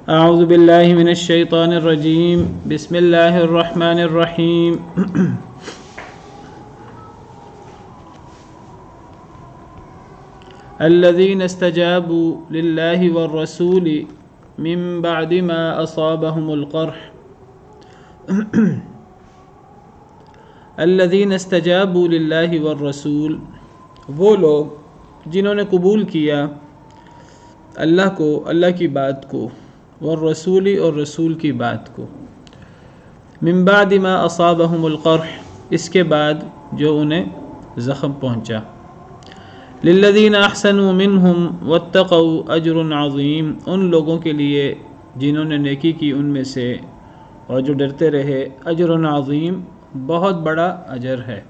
اعوذ باللہ من الشیطان الرجیم بسم اللہ الرحمن الرحیم الذین استجابوا للہ والرسول من بعد ما اصابهم القرح الذین استجابوا للہ والرسول، وہ لوگ جنہوں نے قبول کیا اللہ کو، اللہ کی بات کو، والرسول اور رسول کی بات کو، من بعد ما اصابهم القرح، اس کے بعد جو انہیں زخم پہنچا، للذین احسنوا منہم واتقوا اجر عظیم، ان لوگوں کے لیے جنہوں نے نیکی کی ان میں سے اور جو ڈرتے رہے، اجر عظیم، بہت بڑا اجر ہے۔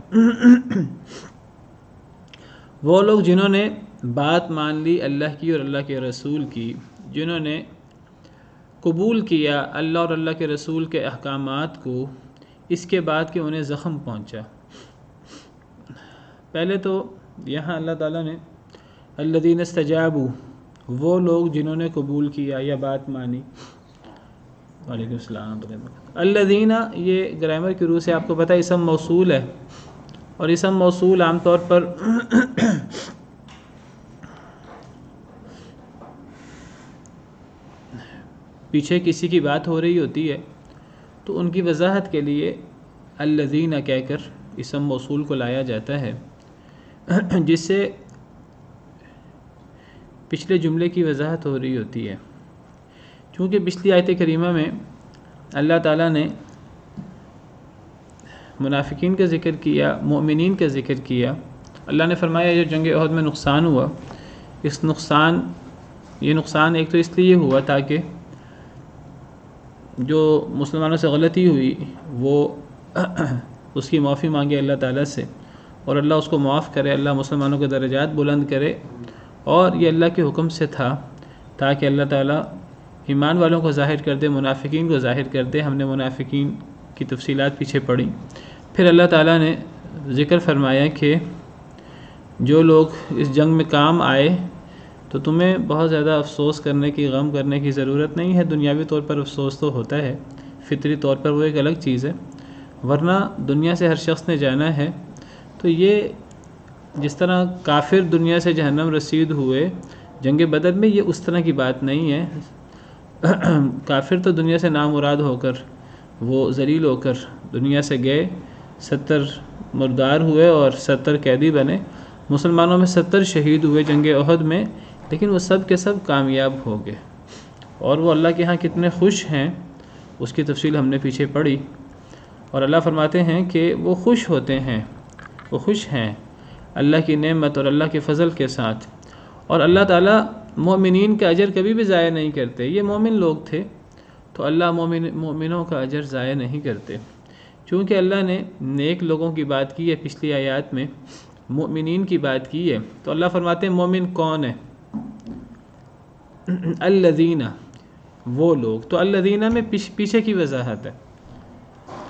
وہ لوگ جنہوں نے بات مان لی اللہ کی اور اللہ کے رسول کی، جنہوں نے قبول کیا اللہ اور اللہ کے رسول کے احکامات کو، اس کے بعد کہ انہیں زخم پہنچا۔ پہلے تو یہاں اللہ تعالیٰ نے الذین استجابوا، وہ لوگ جنہوں نے قبول کیا یا بات مانی، وعلیکم السلام، الذین، یہ گرامر کی روح سے آپ کو پتہ ہے اسم موصول ہے، اور اسم موصول عام طور پر پیچھے کسی کی بات ہو رہی ہوتی ہے تو ان کی وضاحت کے لیے الذین کہہ کر اسم موصول کو لایا جاتا ہے، جس سے پچھلے جملے کی وضاحت ہو رہی ہوتی ہے۔ چونکہ پچھلی آیت کریمہ میں اللہ تعالیٰ نے منافقین کا ذکر کیا، مومنین کا ذکر کیا۔ اللہ نے فرمایا جو جنگ احد میں نقصان ہوا، یہ نقصان ایک تو اس لیے ہوا تاکہ جو مسلمانوں سے غلطی ہوئی وہ اس کی معافی مانگے اللہ تعالیٰ سے، اور اللہ اس کو معاف کرے، اللہ مسلمانوں کے درجات بلند کرے، اور یہ اللہ کے حکم سے تھا تاکہ اللہ تعالیٰ ایمان والوں کو ظاہر کر دے، منافقین کو ظاہر کر دے۔ ہم نے منافقین کی تفصیلات پیچھے پڑھی۔ پھر اللہ تعالیٰ نے ذکر فرمایا کہ جو لوگ اس جنگ میں کام آئے تو تمہیں بہت زیادہ افسوس کرنے کی، غم کرنے کی ضرورت نہیں ہے۔ دنیاوی طور پر افسوس تو ہوتا ہے، فطری طور پر وہ ایک الگ چیز ہے، ورنہ دنیا سے ہر شخص نے جانا ہے۔ تو یہ جس طرح کافر دنیا سے جہنم رسید ہوئے جنگ بدر میں، یہ اس طرح کی بات نہیں ہے۔ کافر تو دنیا سے نامراد ہو کر، وہ ذلیل ہو کر دنیا سے گئے، 70 مردار ہوئے اور 70 قیدی بنے۔ مسلمانوں میں 70 شہید ہوئے جنگ احد میں، لیکن وہ سب کے سب کامیاب ہو گئے، اور وہ اللہ کے ہاں کتنے خوش ہیں اس کی تفصیل ہم نے پیچھے پڑھی۔ اور اللہ فرماتے ہیں کہ وہ خوش ہوتے ہیں، وہ خوش ہیں اللہ کی نعمت اور اللہ کے فضل کے ساتھ، اور اللہ تعالیٰ مومنین کا اجر کبھی بھی ضائع نہیں کرتے۔ یہ مومن لوگ تھے تو اللہ مومنوں کا اجر ضائع نہیں کرتے، چونکہ اللہ نے نیک لوگوں کی بات کی ہے، پچھلی آیات میں مومنین کی بات کی ہے۔ تو اللہ فرماتے ہیں مومن کون ہے؟ الذین، وہ لوگ۔ تو الذین میں پیچھے کی وضاحت ہے۔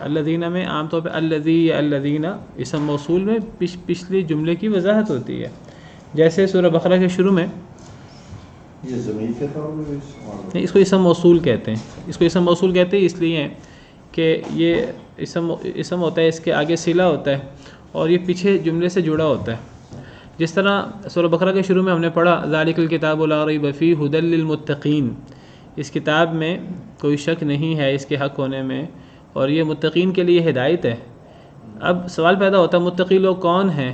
الذین میں عام طور پہ الذی یا الذین اسم موصول میں پچھلی جملے کی وضاحت ہوتی ہے، جیسے سورہ بقرہ کے شروع میں یہ ضمیر کے طور میں نہیں، اس کو اسم موصول کہتے ہیں۔ اس کو اسم موصول کہتے ہیں اس لیے کہ یہ اسم ہوتا ہے، اس کے آگے صلہ ہوتا ہے اور یہ پیچھے جملے سے جڑا ہوتا ہے۔ جس طرح سورہ بقرہ کے شروع میں ہم نے پڑھا ذالک الکتاب لا ریب فیہ ھدی للمتقین، اس کتاب میں کوئی شک نہیں ہے اس کے حق ہونے میں، اور یہ متقین کے لیے ہدایت ہے۔ اب سوال پیدا ہوتا ہے متقی لوگ کون ہیں؟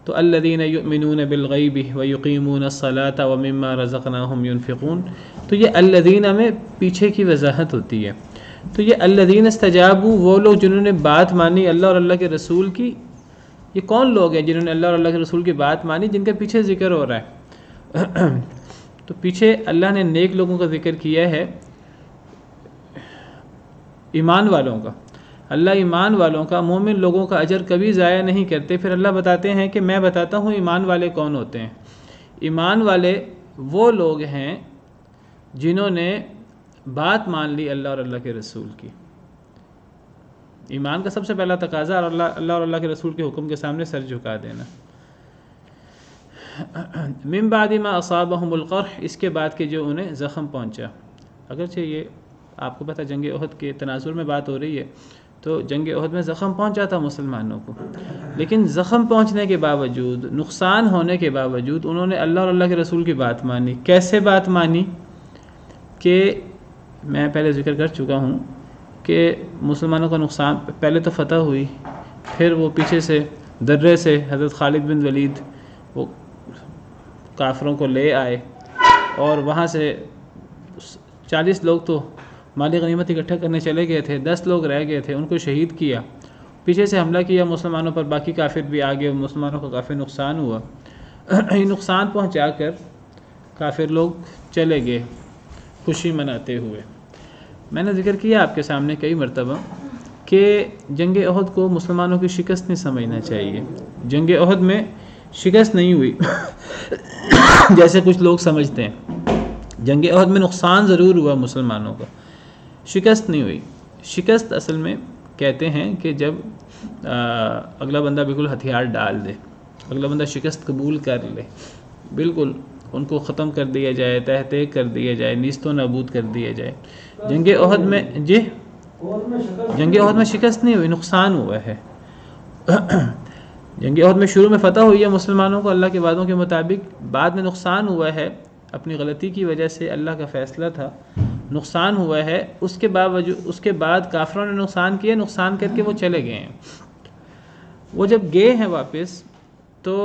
تو الذین یؤمنون بالغیب ویقیمون الصلاۃ ومما رزقناہم ینفقون۔ تو یہ الذین میں پیچھے کی وضاحت ہوتی ہے۔ تو یہ الذین استجابوا، وہ لوگ جنہوں نے بات مانی اللہ اور اللہ کے رسول کی۔ یہ کون لوگ ہیں جنہوں نے اللہ اور اللہ کے رسول کی بات مانی، جن کا پیچھے ذکر ہو رہا ہے؟ تو پیچھے اللہ نے نیک لوگوں کا ذکر کیا ہے، ایمان والوں کا۔ اللہ ایمان والوں کا، مومن لوگوں کا اجر کبھی ضائع نہیں کرتے۔ پھر اللہ بتاتے ہیں کہ میں بتاتا ہوں ایمان والے کون ہوتے ہیں۔ ایمان والے وہ لوگ ہیں جنہوں نے بات مان لی اللہ اور اللہ کے رسول کی۔ ایمان کا سب سے پہلا تقاضا اللہ اور اللہ کے رسول کے حکم کے سامنے سر جھکا دینا۔ من بعد ما اصابهم القرح، اس کے بعد کہ جو انہیں زخم پہنچا۔ اگرچہ یہ آپ کو پتہ جنگ احد کے تناظر میں بات ہو رہی ہے، تو جنگ احد میں زخم پہنچا تھا مسلمانوں کو، لیکن زخم پہنچنے کے باوجود، نقصان ہونے کے باوجود انہوں نے اللہ اور اللہ کے رسول کی بات مانی۔ کیسے بات مانی؟ کہ میں پہلے ذکر کر چکا ہوں کہ مسلمانوں کا نقصان، پہلے تو فتح ہوئی، پھر وہ پیچھے سے درے سے حضرت خالد بن ولید وہ کافروں کو لے آئے، اور وہاں سے 40 لوگ تو مالی غنیمت اکٹھا کرنے چلے گئے تھے، 10 لوگ رہ گئے تھے، ان کو شہید کیا، پیچھے سے حملہ کیا مسلمانوں پر، باقی کافر بھی آگے، مسلمانوں کو کافی نقصان ہوا۔ یہ نقصان پہنچا کر کافر لوگ چلے گئے خوشی مناتے ہوئے۔ میں نے ذکر کیا آپ کے سامنے کئی مرتبہ کہ جنگ احد کو مسلمانوں کی شکست نہیں سمجھنا چاہیے۔ جنگ احد میں شکست نہیں ہوئی جیسے کچھ لوگ سمجھتے ہیں۔ جنگ احد میں نقصان ضرور ہوا مسلمانوں کا، شکست نہیں ہوئی۔ شکست اصل میں کہتے ہیں کہ جب اگلا بندہ بالکل ہتھیار ڈال دے، اگلا بندہ شکست قبول کر لے، بالکل ان کو ختم کر دیا جائے، تہہ تیگ کر دیا جائے، نیست و نابود کر دیا جائے۔ جنگ احد میں جنگ احد میں شکست نہیں ہوئی، نقصان ہوا ہے۔ جنگ احد میں شروع میں فتح ہوئی ہے مسلمانوں کو اللہ کے وعدوں کے مطابق، بعد میں نقصان ہوا ہے، اپنی غلطی کی وجہ سے، اللہ کا فیصلہ تھا، نقصان ہوا ہے۔ اس کے بعد کافروں نے نقصان کیا، نقصان کر کے وہ چلے گئے ہیں۔ وہ جب گئے ہیں واپس، تو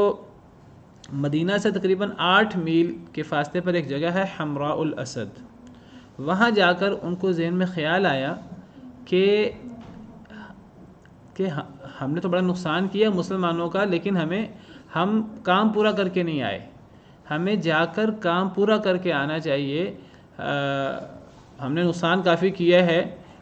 مدینہ سے تقریباً 8 میل کے فاصلے پر ایک جگہ ہے حمراء الاسد، وہاں جا کر ان کو ذہن میں خیال آیا کہ ہم نے تو بڑا نقصان کیا مسلمانوں کا، لیکن ہم کام پورا کر کے نہیں آئے، ہمیں جا کر کام پورا کر کے آنا چاہیے۔ ہم نے نقصان کافی کیا ہے،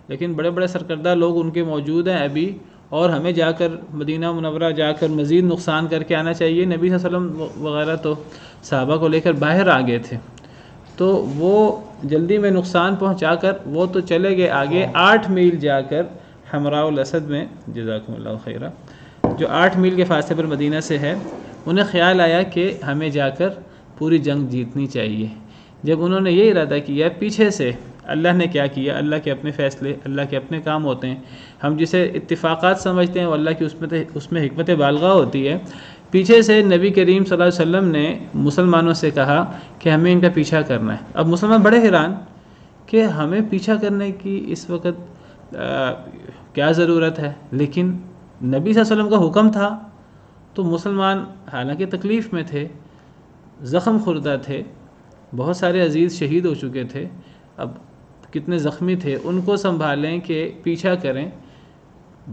لیکن بڑے بڑے سرکردہ لوگ ان کے موجود ہیں ابھی، اور ہمیں جا کر مدینہ منورہ جا کر مزید نقصان کر کے آنا چاہیے۔ نبی صلی اللہ علیہ وسلم وغیرہ تو صحابہ کو لے کر باہر آ گئے تھے، تو وہ جلدی میں نقصان پہنچا کر وہ تو چلے گئے آگے 8 میل جا کر حمراء الاسد میں، جزاکم اللہ خیرہ، جو 8 میل کے فاصلے پر مدینہ سے ہے، انہیں خیال آیا کہ ہمیں جا کر پوری جنگ جیتنی چاہیے۔ جب انہوں نے یہ ارادہ کیا، پیچھے سے اللہ نے کیا کیا، اللہ کے اپنے فیصلے، اللہ کے اپنے کام ہوتے ہیں، ہم جسے اتفاقات سمجھتے ہیں وہ اللہ کی اس میں حکمت بالغہ ہوتی ہے۔ پیچھے سے نبی کریم صلی اللہ علیہ وسلم نے مسلمانوں سے کہا کہ ہمیں ان کا پیچھا کرنا ہے۔ اب مسلمان بڑے حیران کہ ہمیں پیچھا کرنے کی اس وقت کیا ضرورت ہے، لیکن نبی صلی اللہ علیہ وسلم کا حکم تھا، تو مسلمان حالانکہ تکلیف میں تھے، زخم خوردہ تھے، بہت سارے عزیز شہید ہو چکے تھے، اب کتنے زخمی تھے، ان کو سنبھالیں کہ پیچھا کریں،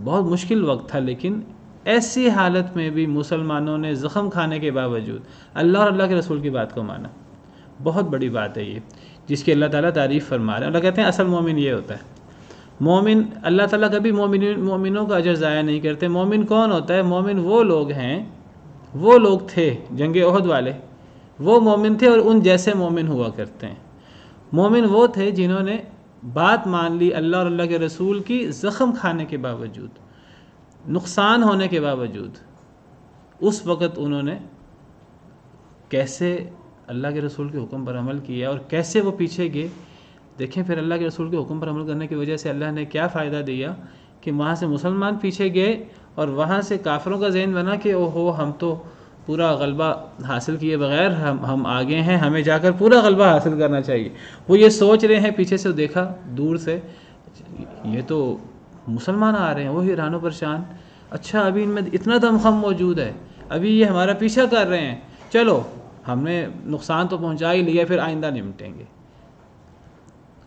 بہت مشکل وقت تھا، لیکن ایسی حالت میں بھی مسلمانوں نے زخم کھانے کے باوجود اللہ اور اللہ کے رسول کی بات کو مانا۔ بہت بڑی بات ہے یہ، جس کی اللہ تعالیٰ تعریف فرما رہے ہیں۔ اللہ کہتے ہیں اصل مومن یہ ہوتا ہے۔ مومن، اللہ تعالیٰ کبھی مومنوں کا اجر ضائع نہیں کرتے۔ مومن کون ہوتا ہے؟ مومن وہ لوگ ہیں، وہ لوگ تھے جنگ احد والے، وہ مومن تھے اور ان جیسے مومن ہوا کرتے ہیں۔ مومن وہ تھے جنہوں نے بات مان لی اللہ اور اللہ کے رسول کی، زخم کھانے کے باوجود، نقصان ہونے کے باوجود۔ اس وقت انہوں نے کیسے اللہ کے رسول کے حکم پر عمل کیا اور کیسے وہ پیچھے گئے۔ دیکھیں پھر اللہ کے رسول کے حکم پر عمل کرنے کی وجہ سے اللہ نے کیا فائدہ دیا کہ وہاں سے مسلمان پیچھے گئے اور وہاں سے کافروں کا ذہن بنا کہ اوہو ہم تو پورا غلبہ حاصل کیے بغیر ہم آگے ہیں، ہمیں جا کر پورا غلبہ حاصل کرنا چاہیے۔ وہ یہ سوچ رہے ہیں، پیچھے سے دیکھا دور سے یہ تو مسلمان آ رہے ہیں، وہ حیران و پریشان، اچھا ابھی ان میں اتنا دمخم موجود ہے، ابھی یہ ہمارا پیچھا کر رہے ہیں، چلو ہم نے نقصان تو پہنچا ہی لیا، پھر آئندہ نمٹیں گے۔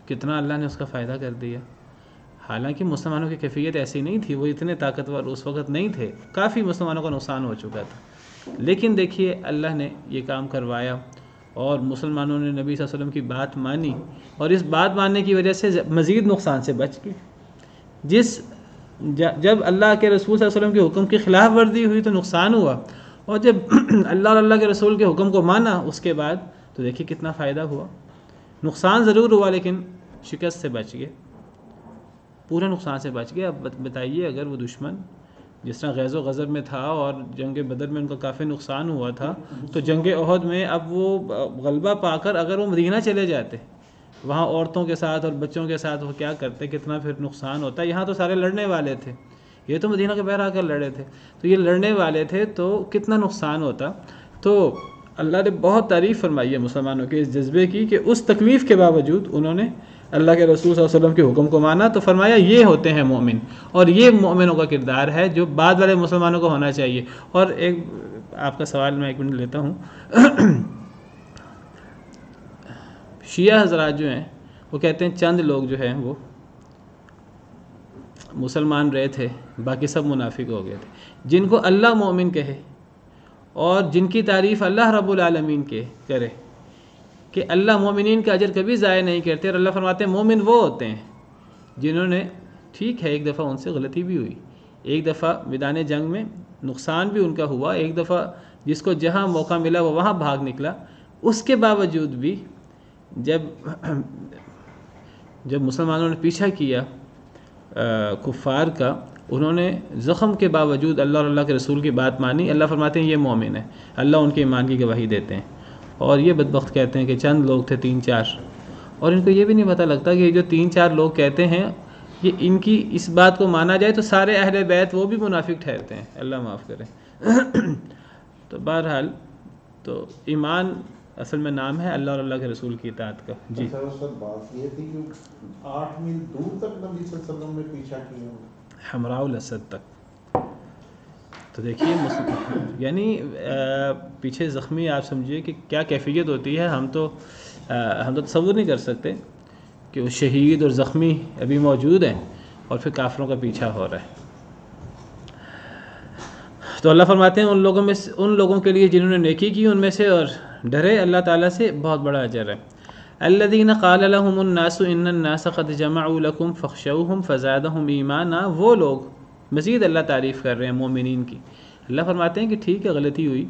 کتنا اللہ نے اس کا فائدہ کر دیا۔ حالانکہ مسلمانوں کی کیفیت ایسی نہیں تھی، وہ اتنے طاقتور اس وقت نہیں تھے، کافی مسلمانوں کا نقصان ہو چکا تھا، لیکن دیکھیے اللہ نے یہ کام کروایا اور مسلمانوں نے نبی صلی اللہ علیہ وسلم کی بات مانی، اور اس بات ماننے کی وجہ سے مزید نقصان سے بچ گئے۔ جب اللہ کے رسول صلی اللہ علیہ وسلم کے حکم کی خلاف ورزی ہوئی تو نقصان ہوا، اور جب اللہ اور اللہ کے رسول کے حکم کو مانا اس کے بعد تو دیکھیے کتنا فائدہ ہوا۔ نقصان ضرور ہوا لیکن شکست سے بچ گئے، پورے نقصان سے بچ گئے۔ اب بتائیے اگر وہ دشمن جس طرح غیظ و غضب میں تھا اور جنگ بدر میں ان کا کافی نقصان ہوا تھا، تو جنگ احد میں اب وہ غلبہ پا کر اگر وہ مدینہ چلے جاتے، وہاں عورتوں کے ساتھ اور بچوں کے ساتھ وہ کیا کرتے، کتنا پھر نقصان ہوتا ہے. یہاں تو سارے لڑنے والے تھے، یہ تو مدینہ کے باہر آ کر لڑے تھے، تو یہ لڑنے والے تھے تو کتنا نقصان ہوتا. تو اللہ نے بہت تعریف فرمائی ہے مسلمانوں کے اس جذبے کی کہ اس تکلیف کے باوجود انہوں نے اللہ کے رسول صلی اللہ علیہ وسلم کے حکم کو مانا. تو فرمایا یہ ہوتے ہیں مومن، اور یہ مومنوں کا کردار ہے جو بعد والے مسلمانوں کو ہونا چاہیے. اور ایک آپ کا سوال میں 1 منٹ لیتا ہوں. شیعہ حضرات جو ہیں وہ کہتے ہیں چند لوگ جو ہیں وہ مسلمان رہے تھے، باقی سب منافق ہو گئے تھے. جن کو اللہ مومن کہے اور جن کی تعریف اللہ رب العالمین کے کرے کہ اللہ مومنین کا اجر کبھی ضائع نہیں کرتے. اور اللہ فرماتے ہیں مومن وہ ہوتے ہیں جنہوں نے، ٹھیک ہے ایک دفعہ ان سے غلطی بھی ہوئی، ایک دفعہ میدان جنگ میں نقصان بھی ان کا ہوا، ایک دفعہ جس کو جہاں موقع ملا وہ وہاں بھاگ نکلا، اس کے باوجود بھی جب مسلمانوں نے پیچھا کیا کفار کا، انہوں نے زخم کے باوجود اللہ اور اللہ کے رسول کی بات مانی. اللہ فرماتے ہیں یہ مومن ہے، اللہ ان کے ایمان کی گواہی دیتے ہیں. اور یہ بدبخت کہتے ہیں کہ چند لوگ تھے 3-4، اور ان کو یہ بھی نہیں پتہ لگتا کہ یہ جو 3-4 لوگ کہتے ہیں یہ ان کی اس بات کو مانا جائے تو سارے اہل بیت وہ بھی منافق ٹھہرتے ہیں، اللہ معاف کرے. تو بہرحال تو ایمان اصل میں نام ہے اللہ اور اللہ کے رسول کی اطاعت کا. جی سر اس وقت بات یہ تھی کہ 8 میل دور تک نبی صلی اللہ علیہ وسلم نے پیچھا کیا، حمراء الاسد تک. تو دیکھیے یعنی پیچھے زخمی، آپ سمجھیے کہ کیا کیفیت ہوتی ہے. ہم تو تصور نہیں کر سکتے کہ وہ شہید اور زخمی ابھی موجود ہیں اور پھر کافروں کا پیچھا ہو رہا ہے. تو اللہ فرماتے ہیں ان لوگوں کے لیے جنہوں نے نیکی کی ان میں سے اور ڈرے اللہ تعالیٰ سے، بہت بڑا اجر ہے. الذین قال لهم الناس ان الناس قد جمعوا لكم فاخشوهم فزادهم ایمانا. وہ لوگ مزید اللہ تعریف کر رہے ہیں مومنین کی. اللہ فرماتے ہیں کہ ٹھیک ہے غلطی ہوئی،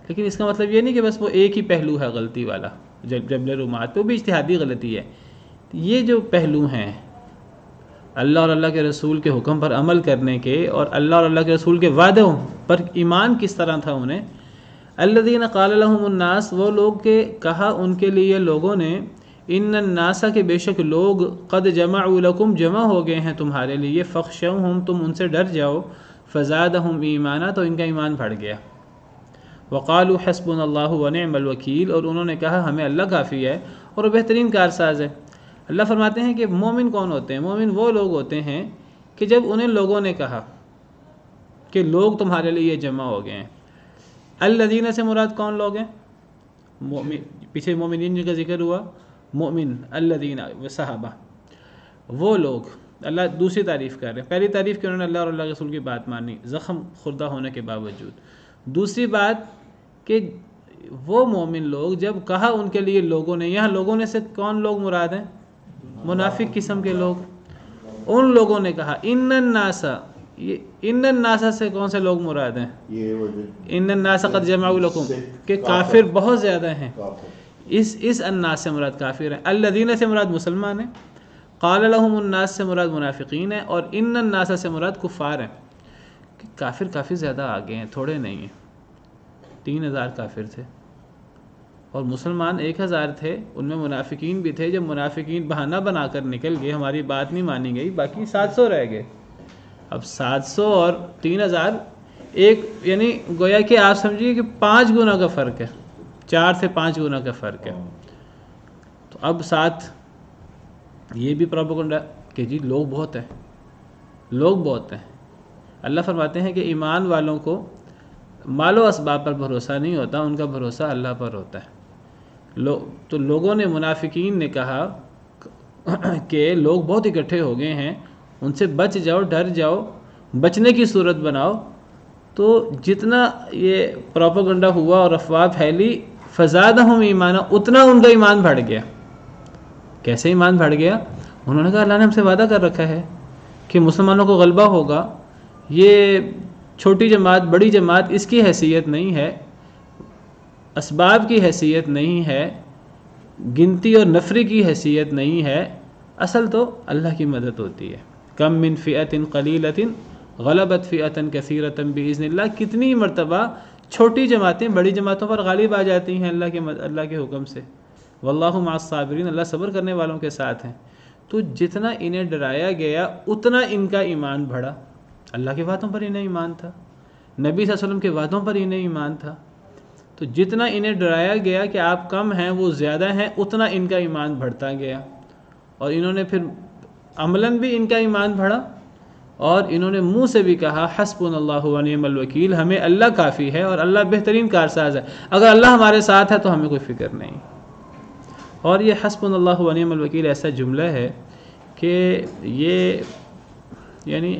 لیکن اس کا مطلب یہ نہیں کہ بس وہ ایک ہی پہلو ہے غلطی والا، جبل رومات وہ بھی اجتہادی غلطی ہے. یہ جو پہلو ہیں اللہ اور اللہ کے رسول کے حکم پر عمل کرنے کے اور اللہ اور اللہ کے رسول کے وعدوں پر ایمان کس طرح تھا انہیں. الذین قال لهم الناس، وہ لوگ کہ کہا ان کے لیے لوگوں نے، ان الناس کہ بے شک لوگ، قد جمعوا لکم جمع ہو گئے ہیں تمہارے لیے، فخشوہم تم ان سے ڈر جاؤ، فزادہم ایمانا تو ان کا ایمان بڑھ گیا. وقالوا حسبنا اللہ ونعم الوکیل، اور انہوں نے کہا ہمیں اللہ کافی ہے اور وہ بہترین کارساز ہے. اللہ فرماتے ہیں کہ مومن کون ہوتے ہیں؟ مومن وہ لوگ ہوتے ہیں کہ جب انہیں لوگوں نے کہا کہ لوگ تمہارے لیے جمع ہو گئے ہیں. الذین سے مراد کون لوگ ہیں؟ پیچھے مومنین کا ذکر ہوا، مومن الذین و صحابہ، وہ لوگ. اللہ دوسری تعریف کر رہے ہیں. پہلی تعریف کہ انہوں نے اللہ اور اللہ کے رسول کی بات مانی زخم خوردہ ہونے کے باوجود. دوسری بات کہ وہ مومن لوگ جب کہا ان کے لیے لوگوں نے، یہاں لوگوں نے سے کون لوگ مراد ہیں؟ منافق قسم کے لوگ. ان لوگوں نے کہا ان الناس، ان الناس سے کون سے لوگ مراد ہیں؟ ان الناس قد جمعوا لکم، کہ کافر بہت زیادہ ہیں. اس الناس سے مراد کافر ہیں. الذین سے مراد مسلمان ہیں. قال لهم الناس سے مراد منافقین ہیں. اور ان الناس سے مراد کفار ہیں. کہ کافر کافی زیادہ آگے ہیں، تھوڑے نہیں ہیں. 3000 کافر تھے اور مسلمان 1000 تھے. ان میں منافقین بھی تھے. جب منافقین بہانہ بنا کر نکل گئے، ہماری بات نہیں مانی گئی، باقی 700 رہ گئے. اب 700 اور 3000 ایک، یعنی گویا کہ آپ سمجھیے کہ 5 گنا کا فرق ہے، 4 سے 5 گنا کا فرق ہے. تو اب ساتھ یہ بھی پروپیگنڈا کہ جی لوگ بہت ہیں، لوگ بہت ہیں. اللہ فرماتے ہیں کہ ایمان والوں کو مال و اسباب پر بھروسہ نہیں ہوتا، ان کا بھروسہ اللہ پر ہوتا ہے. تو لوگوں نے، منافقین نے کہا کہ لوگ بہت اکٹھے ہو گئے ہیں، ان سے بچ جاؤ، ڈر جاؤ، بچنے کی صورت بناؤ. تو جتنا یہ پروپیگنڈا ہوا اور افواہ پھیلی، فزادہم ایمانا، اتنا ان کا ایمان بڑھ گیا. کیسے ایمان بڑھ گیا؟ انہوں نے کہا اللہ نے ہم سے وعدہ کر رکھا ہے کہ مسلمانوں کو غلبہ ہوگا. یہ چھوٹی جماعت بڑی جماعت اس کی حیثیت نہیں ہے، اسباب کی حیثیت نہیں ہے، گنتی اور نفری کی حیثیت نہیں ہے. اصل تو اللہ کی مدد ہوتی ہے. کم من فئۃ قلیلۃ غلبت فئۃ کثیرۃ باذن اللہ. کتنی مرتبہ چھوٹی جماعتیں بڑی جماعتوں پر غالب آ جاتی ہیں اللہ کے حکم سے. واللہ مع الصابرین، اللہ صبر کرنے والوں کے ساتھ ہیں۔ تو جتنا انہیں ڈرایا گیا اتنا ان کا ایمان بڑھا، اللہ کے وعدوں پر انہیں ایمان تھا، نبی صلی اللہ علیہ وسلم کے وعدوں پر انہیں ایمان تھا۔ تو جتنا انہیں ڈرایا گیا کہ آپ کم ہیں وہ زیادہ ہیں، اتنا ان کا ایمان بڑھتا گیا، اور انہوں نے پھر عملاً بھی ان کا ایمان بڑھا، اور انہوں نے منہ سے بھی کہا حسبنا اللہ و نعم الوکیل، ہمیں اللہ کافی ہے اور اللہ بہترین کارساز ہے، اگر اللہ ہمارے ساتھ ہے تو ہمیں کوئی فکر نہیں۔ اور یہ حسبنا اللہ و نعم الوکیل ایسا جملہ ہے کہ یہ یعنی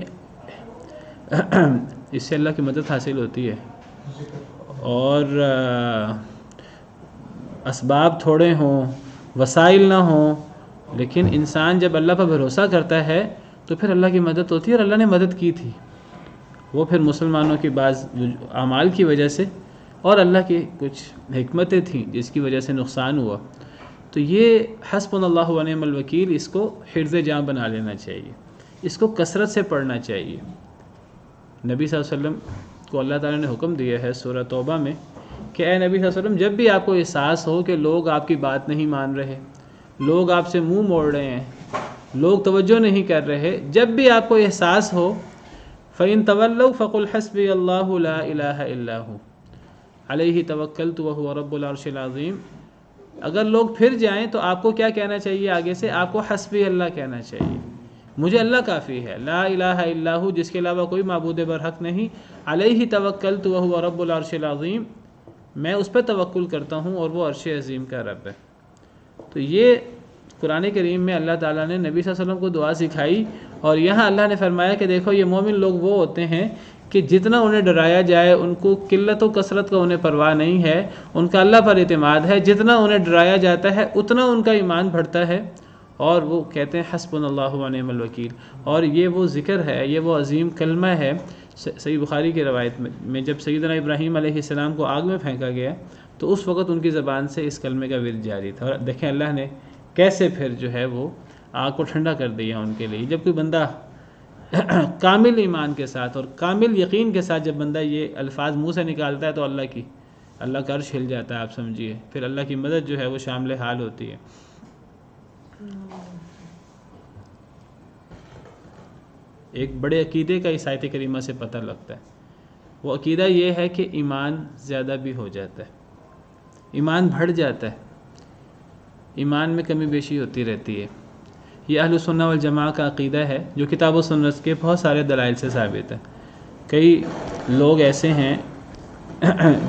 اس سے اللہ کی مدد حاصل ہوتی ہے، اور اسباب تھوڑے ہوں، وسائل نہ ہوں، لیکن انسان جب اللہ پر بھروسہ کرتا ہے تو پھر اللہ کی مدد ہوتی ہے، اور اللہ نے مدد کی تھی، وہ پھر مسلمانوں کی بعض اعمال کی وجہ سے، اور اللہ کی کچھ حکمتیں تھیں جس کی وجہ سے نقصان ہوا۔ تو یہ حسبنا اللہ و نعم الوکیل، اس کو حرز جاں بنا لینا چاہیے، اس کو کثرت سے پڑھنا چاہیے۔ نبی صلی اللہ علیہ وسلم کو اللہ تعالیٰ نے حکم دیا ہے سورہ توبہ میں کہ اے نبی صلی اللہ علیہ وسلم، جب بھی آپ کو احساس ہو کہ لوگ آپ کی بات نہیں مان رہے، لوگ آپ سے منہ موڑ رہے ہیں، لوگ توجہ نہیں کر رہے، جب بھی آپ کو احساس ہو فَإِن تَوَلَّوْا فَقُلْ حَسْبِيَ اللَّهُ لَا إِلَٰهَ إِلَّا هُوَ عَلَيْهِ تَوَكَّلْتُ وَهُوَ رَبُّ الْعَرْشِ الْعَظِيمِ۔ اگر لوگ پھر جائیں تو آپ کو کیا کہنا چاہیے؟ آگے سے آپ کو حسبی اللہ کہنا چاہیے، مجھے اللہ کافی ہے، لا الہ الا ہو، جس کے علاوہ کوئی معبود برحق نہیں، علیہ توکلت وہو رب العرش العظیم، میں اس پہ توکل کرتا ہوں اور وہ عرش عظیم کا رب ہے۔ تو یہ قرآن کریم میں اللہ تعالیٰ نے نبی صلی اللہ علیہ وسلم کو دعا سکھائی، اور یہاں اللہ نے فرمایا کہ دیکھو یہ مومن لوگ وہ ہوتے ہیں کہ جتنا انہیں ڈرایا جائے ان کو قلت و کثرت کا انہیں پرواہ نہیں ہے، ان کا اللہ پر اعتماد ہے، جتنا انہیں ڈرایا جاتا ہے اتنا ان کا ایمان بڑھتا ہے، اور وہ کہتے ہیں حسبنا اللہ و نعم الوکیل۔ اور یہ وہ ذکر ہے، یہ وہ عظیم کلمہ ہے۔ صحیح بخاری کی روایت میں جب سیدنا ابراہیم علیہ السلام کو آگ میں پھینکا گیا تو اس وقت ان کی زبان سے اس کلمے کا ورد جاری تھا، اور دیکھیں اللہ نے کیسے پھر جو ہے وہ آگ کو ٹھنڈا کر دیا ان کے لیے۔ جب کوئی بندہ کامل ایمان کے ساتھ اور کامل یقین کے ساتھ جب بندہ یہ الفاظ منہ سے نکالتا ہے تو اللہ کا عرش ہل جاتا ہے، آپ سمجھیے، پھر اللہ کی مدد جو ہے وہ شامل حال ہوتی ہے۔ ایک بڑے عقیدے کا اس آیت کریمہ سے پتہ لگتا ہے، وہ عقیدہ یہ ہے کہ ایمان زیادہ بھی ہو جاتا ہے، ایمان بڑھ جاتا ہے، ایمان میں کمی بیشی ہوتی رہتی ہے۔ یہ اہل سنہ والجماعہ کا عقیدہ ہے جو کتاب و سنت کے بہت سارے دلائل سے ثابت ہے۔ کئی لوگ ایسے ہیں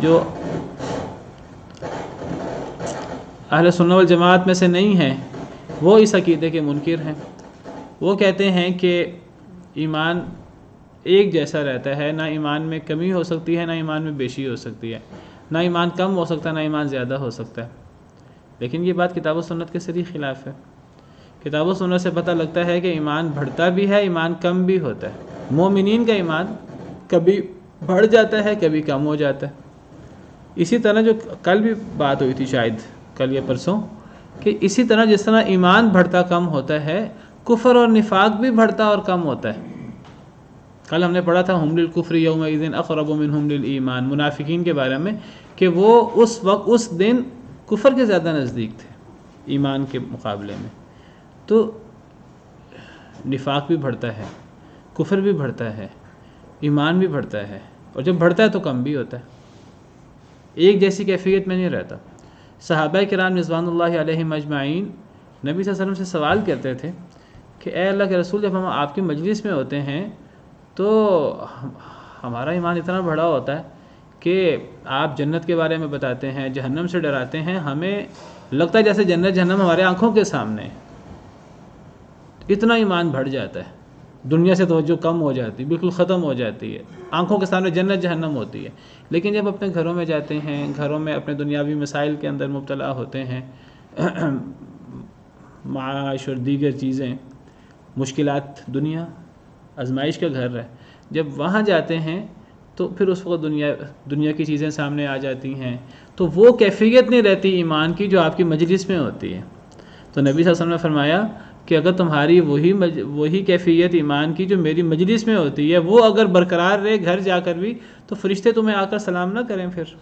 جو اہل سنہ والجماعت میں سے نہیں ہیں، وہ اس عقیدے کے منکر ہیں۔ وہ کہتے ہیں کہ ایمان ایک جیسا رہتا ہے، نہ ایمان میں کمی ہو سکتی ہے، نہ ایمان میں بیشی ہو سکتی ہے، نہ ایمان کم ہو سکتا ہے، نہ ایمان زیادہ ہو سکتا ہے۔ لیکن یہ بات کتاب و سنت کے صریح خلاف ہے۔ کتاب و سنت سے پتہ لگتا ہے کہ ایمان بڑھتا بھی ہے، ایمان کم بھی ہوتا ہے۔ مومنین کا ایمان کبھی بڑھ جاتا ہے، کبھی کم ہو جاتا ہے۔ اسی طرح جو کل بھی بات ہوئی تھی، شاید کل یا پرسوں، کہ اسی طرح جس طرح ایمان بڑھتا کم ہوتا ہے، کفر اور نفاق بھی بڑھتا اور کم ہوتا ہے۔ کل ہم نے پڑھا تھا ہم للکفر یومئذ اقرب منہم للایمان، منافقین کے بارے میں، کہ وہ اس وقت اس دن کفر کے زیادہ نزدیک تھے ایمان کے مقابلے میں۔ تو نفاق بھی بڑھتا ہے، کفر بھی بڑھتا ہے، ایمان بھی بڑھتا ہے، اور جب بڑھتا ہے تو کم بھی ہوتا ہے، ایک جیسی کیفیت میں نہیں رہتا۔ صحابہ کرام رضوان اللہ علیہم اجمعین نبی صلی اللہ علیہ وسلم سے سوال کرتے تھے کہ اے اللہ کے رسول، جب ہم آپ کی مجلس میں ہوتے ہیں تو ہمارا ایمان اتنا بڑا ہوتا ہے کہ آپ جنت کے بارے میں بتاتے ہیں، جہنم سے ڈراتے ہیں، ہمیں لگتا ہے جیسے جنت جہنم ہمارے آنکھوں کے سامنے ہے۔ اتنا ایمان بڑھ جاتا ہے، دنیا سے توجہ کم ہو جاتی، بالکل ختم ہو جاتی ہے، آنکھوں کے سامنے جنت جہنم ہوتی ہے۔ لیکن جب اپنے گھروں میں جاتے ہیں، گھروں میں اپنے دنیاوی مسائل کے اندر مبتلا ہوتے ہیں، معاش اور دیگر چیزیں، مشکلات، دنیا آزمائش کا گھر ہے، جب وہاں جاتے ہیں تو پھر اس وقت دنیا کی چیزیں سامنے آ جاتی ہیں، تو وہ کیفیت نہیں رہتی ایمان کی جو آپ کی مجلس میں ہوتی ہے۔ تو نبی صلی اللہ علیہ وسلم نے فرمایا کہ اگر تمہاری وہی کیفیت ایمان کی جو میری مجلس میں ہوتی ہے وہ اگر برقرار رہے گھر جا کر بھی، تو فرشتے تمہیں آ کر سلام نہ کریں پھر۔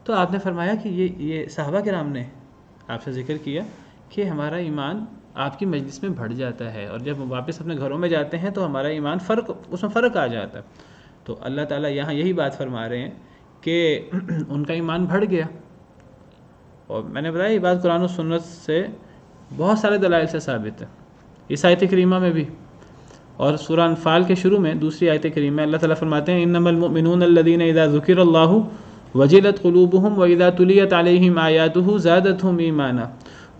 تو آپ نے فرمایا کہ یہ صحابہ کرام نے آپ سے ذکر کیا کہ ہمارا ایمان آپ کی مجلس میں بڑھ جاتا ہے، اور جب واپس اپنے گھروں میں جاتے ہیں تو ہمارا ایمان اس میں فرق آ جاتا ہے۔ تو اللہ تعالیٰ یہاں یہی بات فرما رہے ہیں کہ ان کا ایمان بڑھ گیا، اور میں نے بتایا یہ بات قرآن و سنت سے بہت سارے دلائل سے ثابت ہے، اس آیت کریمہ میں بھی، اور سورہ انفال کے شروع میں دوسری آیت کریمہ میں اللہ تعالیٰ فرماتے ہیں انما المؤمنون الذین اذا ذکر اللہ وجلت قلوبہم واذا تلیت علیہم آیاتہ زادتہم ایمانا۔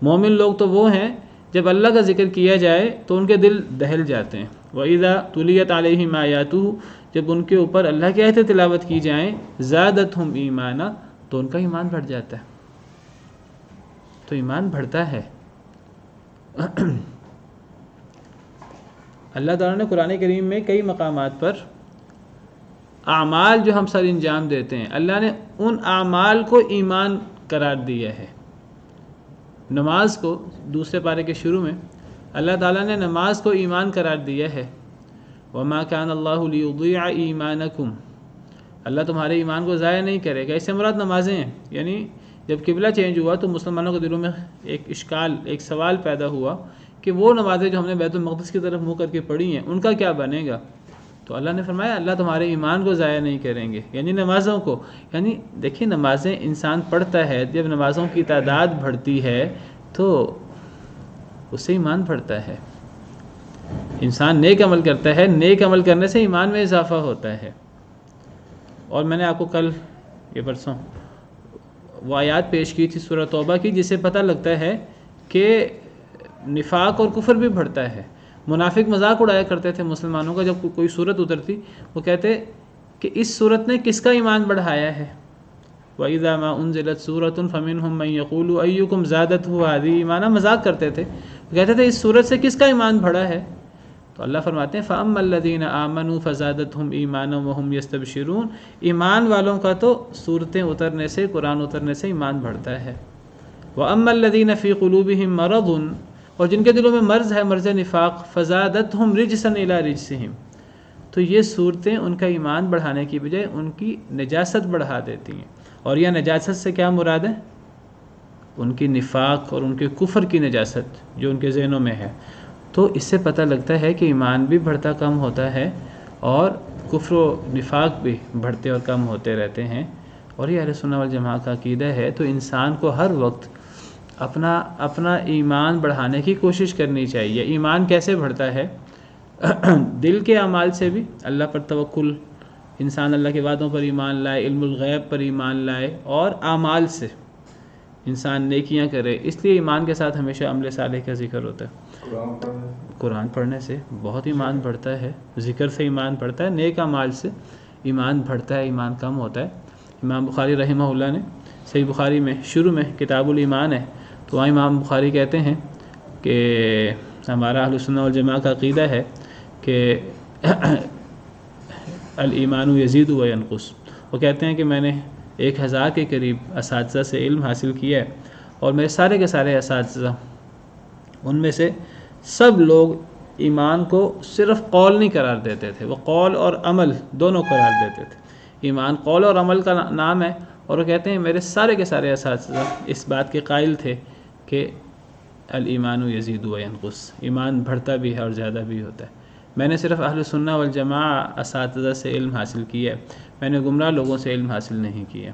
مومن لوگ تو وہ ہیں جب اللہ کا ذکر کیا جائے تو ان کے دل دہل جاتے ہیں، وَإِذَا تُلِيَتْ عَلَيْهِمْ آيَاتُهُ جب ان کے اوپر اللہ کی آیتیں تلاوت کی جائیں زادتہم ایمانا تو ان کا ایمان بڑھ جاتا ہے۔ تو ایمان بڑھتا ہے۔ اللہ تعالیٰ نے قرآن کریم میں کئی مقامات پر اعمال جو ہم سر انجام دیتے ہیں، اللہ نے ان اعمال کو ایمان قرار دیا ہے۔ نماز کو دوسرے پارے کے شروع میں اللہ تعالیٰ نے نماز کو ایمان قرار دیا ہے، وَمَا كَانَ اللَّهُ لِيُضِيعَ إِيمَانَكُمْ، اللہ تمہارے ایمان کو ضائع نہیں کرے گا۔ اس سے مراد نمازیں ہیں، یعنی جب قبلہ چینج ہوا تو مسلمانوں کے دلوں میں ایک اشکال، ایک سوال پیدا ہوا کہ وہ نمازیں جو ہم نے بیت المقدس کی طرف منہ کر کے پڑھی ہیں ان کا کیا بنے گا؟ تو اللہ نے فرمایا اللہ تمہارے ایمان کو ضائع نہیں کریں گے، یعنی نمازوں کو، یعنی دیکھیں نمازیں انسان پڑھتا ہے، جب نمازوں کی تعداد بڑھتی ہے تو اس سے ایمان بڑھتا ہے۔ انسان نیک عمل کرتا ہے، نیک عمل کرنے سے ایمان میں اضافہ ہوتا ہے۔ اور میں نے آپ کو کل یہ پرسوں وہ آیات پیش کی تھی سورہ توبہ کی، جس سے پتہ لگتا ہے کہ نفاق اور کفر بھی بڑھتا ہے۔ منافق مذاق اڑایا کرتے تھے مسلمانوں کا، جب کوئی صورت اترتی وہ کہتے کہ اس صورت نے کس کا ایمان بڑھایا ہے۔ وَإِذَا مَا أُنزِلَتْ سُورَةٌ فَمِنْهُمْ مَنْ يَقُولُ أَيُّكُمْ زَادَتْهُ هَٰذِهِ ایمانا، مذاق کرتے تھے، کہتے تھے اس صورت سے کس کا ایمان بڑھا ہے؟ تو اللہ فرماتے ہیں فَأَمَّا الَّذِينَ آمَنُوا فَزَادَتْهُمْ إِيمَانًا وَهُمْ يَسْتَبْشِرُونَ، ایمان والوں کا تو صورتیں اترنے سے، قرآن اترنے سے ایمان بڑھتا ہے۔ وَأَمَّا الَّذِينَ فِي قُلُوبِهِمْ مَرَضٌ، اور جن کے دلوں میں مرض ہے، مرض نفاق، فَزَادَتْهُمْ رِجْسًا إِلَىٰ رِجْسِهِمْ، تو یہ صورتیں ان کا ایمان بڑھانے کی بجائے ان کی نجاست بڑھا دیتی ہیں۔ اور یہ نجاست سے کیا مراد ہے؟ ان کی نفاق اور ان کے کفر کی نجاست جو ان کے ذہنوں میں ہے۔ تو اس سے پتہ لگتا ہے کہ ایمان بھی بڑھتا کم ہوتا ہے اور کفر و نفاق بھی بڑھتے اور کم ہوتے رہتے ہیں۔ اور یہ اہل سنت والجماعہ کا عقیدہ ہے۔ تو انسان کو ہر وقت اپنا ایمان بڑھانے کی کوشش کرنی چاہیے۔ ایمان کیسے بڑھتا ہے؟ دل کے اعمال سے بھی، اللہ پر توکل، انسان اللہ کے وعدوں پر ایمان لائے، علم الغیب پر ایمان لائے، اور اعمال سے انسان نیکیاں کرے۔ اس لیے ایمان کے ساتھ ہمیشہ عمل صالح کا ذکر ہوتا ہے۔ قرآن پڑھنے سے بہت ایمان بڑھتا ہے، ذکر سے ایمان بڑھتا ہے، نیک اعمال سے ایمان بڑھتا ہے، ایمان کم ہوتا ہے۔ امام بخاری رحمہ اللہ نے صحیح بخاری میں شروع میں کتاب الایمان ہے، تو وہاں امام بخاری کہتے ہیں کہ ہمارا اہل سنت والجماعہ کا عقیدہ ہے کہ الایمان یزید و ینقص۔ وہ کہتے ہیں کہ میں نے 1000 کے قریب اساتذہ سے علم حاصل کیا ہے، اور میرے سارے کے سارے اساتذہ، ان میں سے سب لوگ ایمان کو صرف قول نہیں قرار دیتے تھے، وہ قول اور عمل دونوں قرار دیتے تھے۔ ایمان قول اور عمل کا نام ہے، اور وہ کہتے ہیں میرے سارے کے سارے اساتذہ اس بات کے قائل تھے کہ الایمان یزید و ینقص، ایمان بڑھتا بھی ہے اور زیادہ بھی ہوتا ہے۔ میں نے صرف اہل سنت والجماعہ اساتذہ سے علم حاصل کیا ہے، میں نے گمراہ لوگوں سے علم حاصل نہیں کیا۔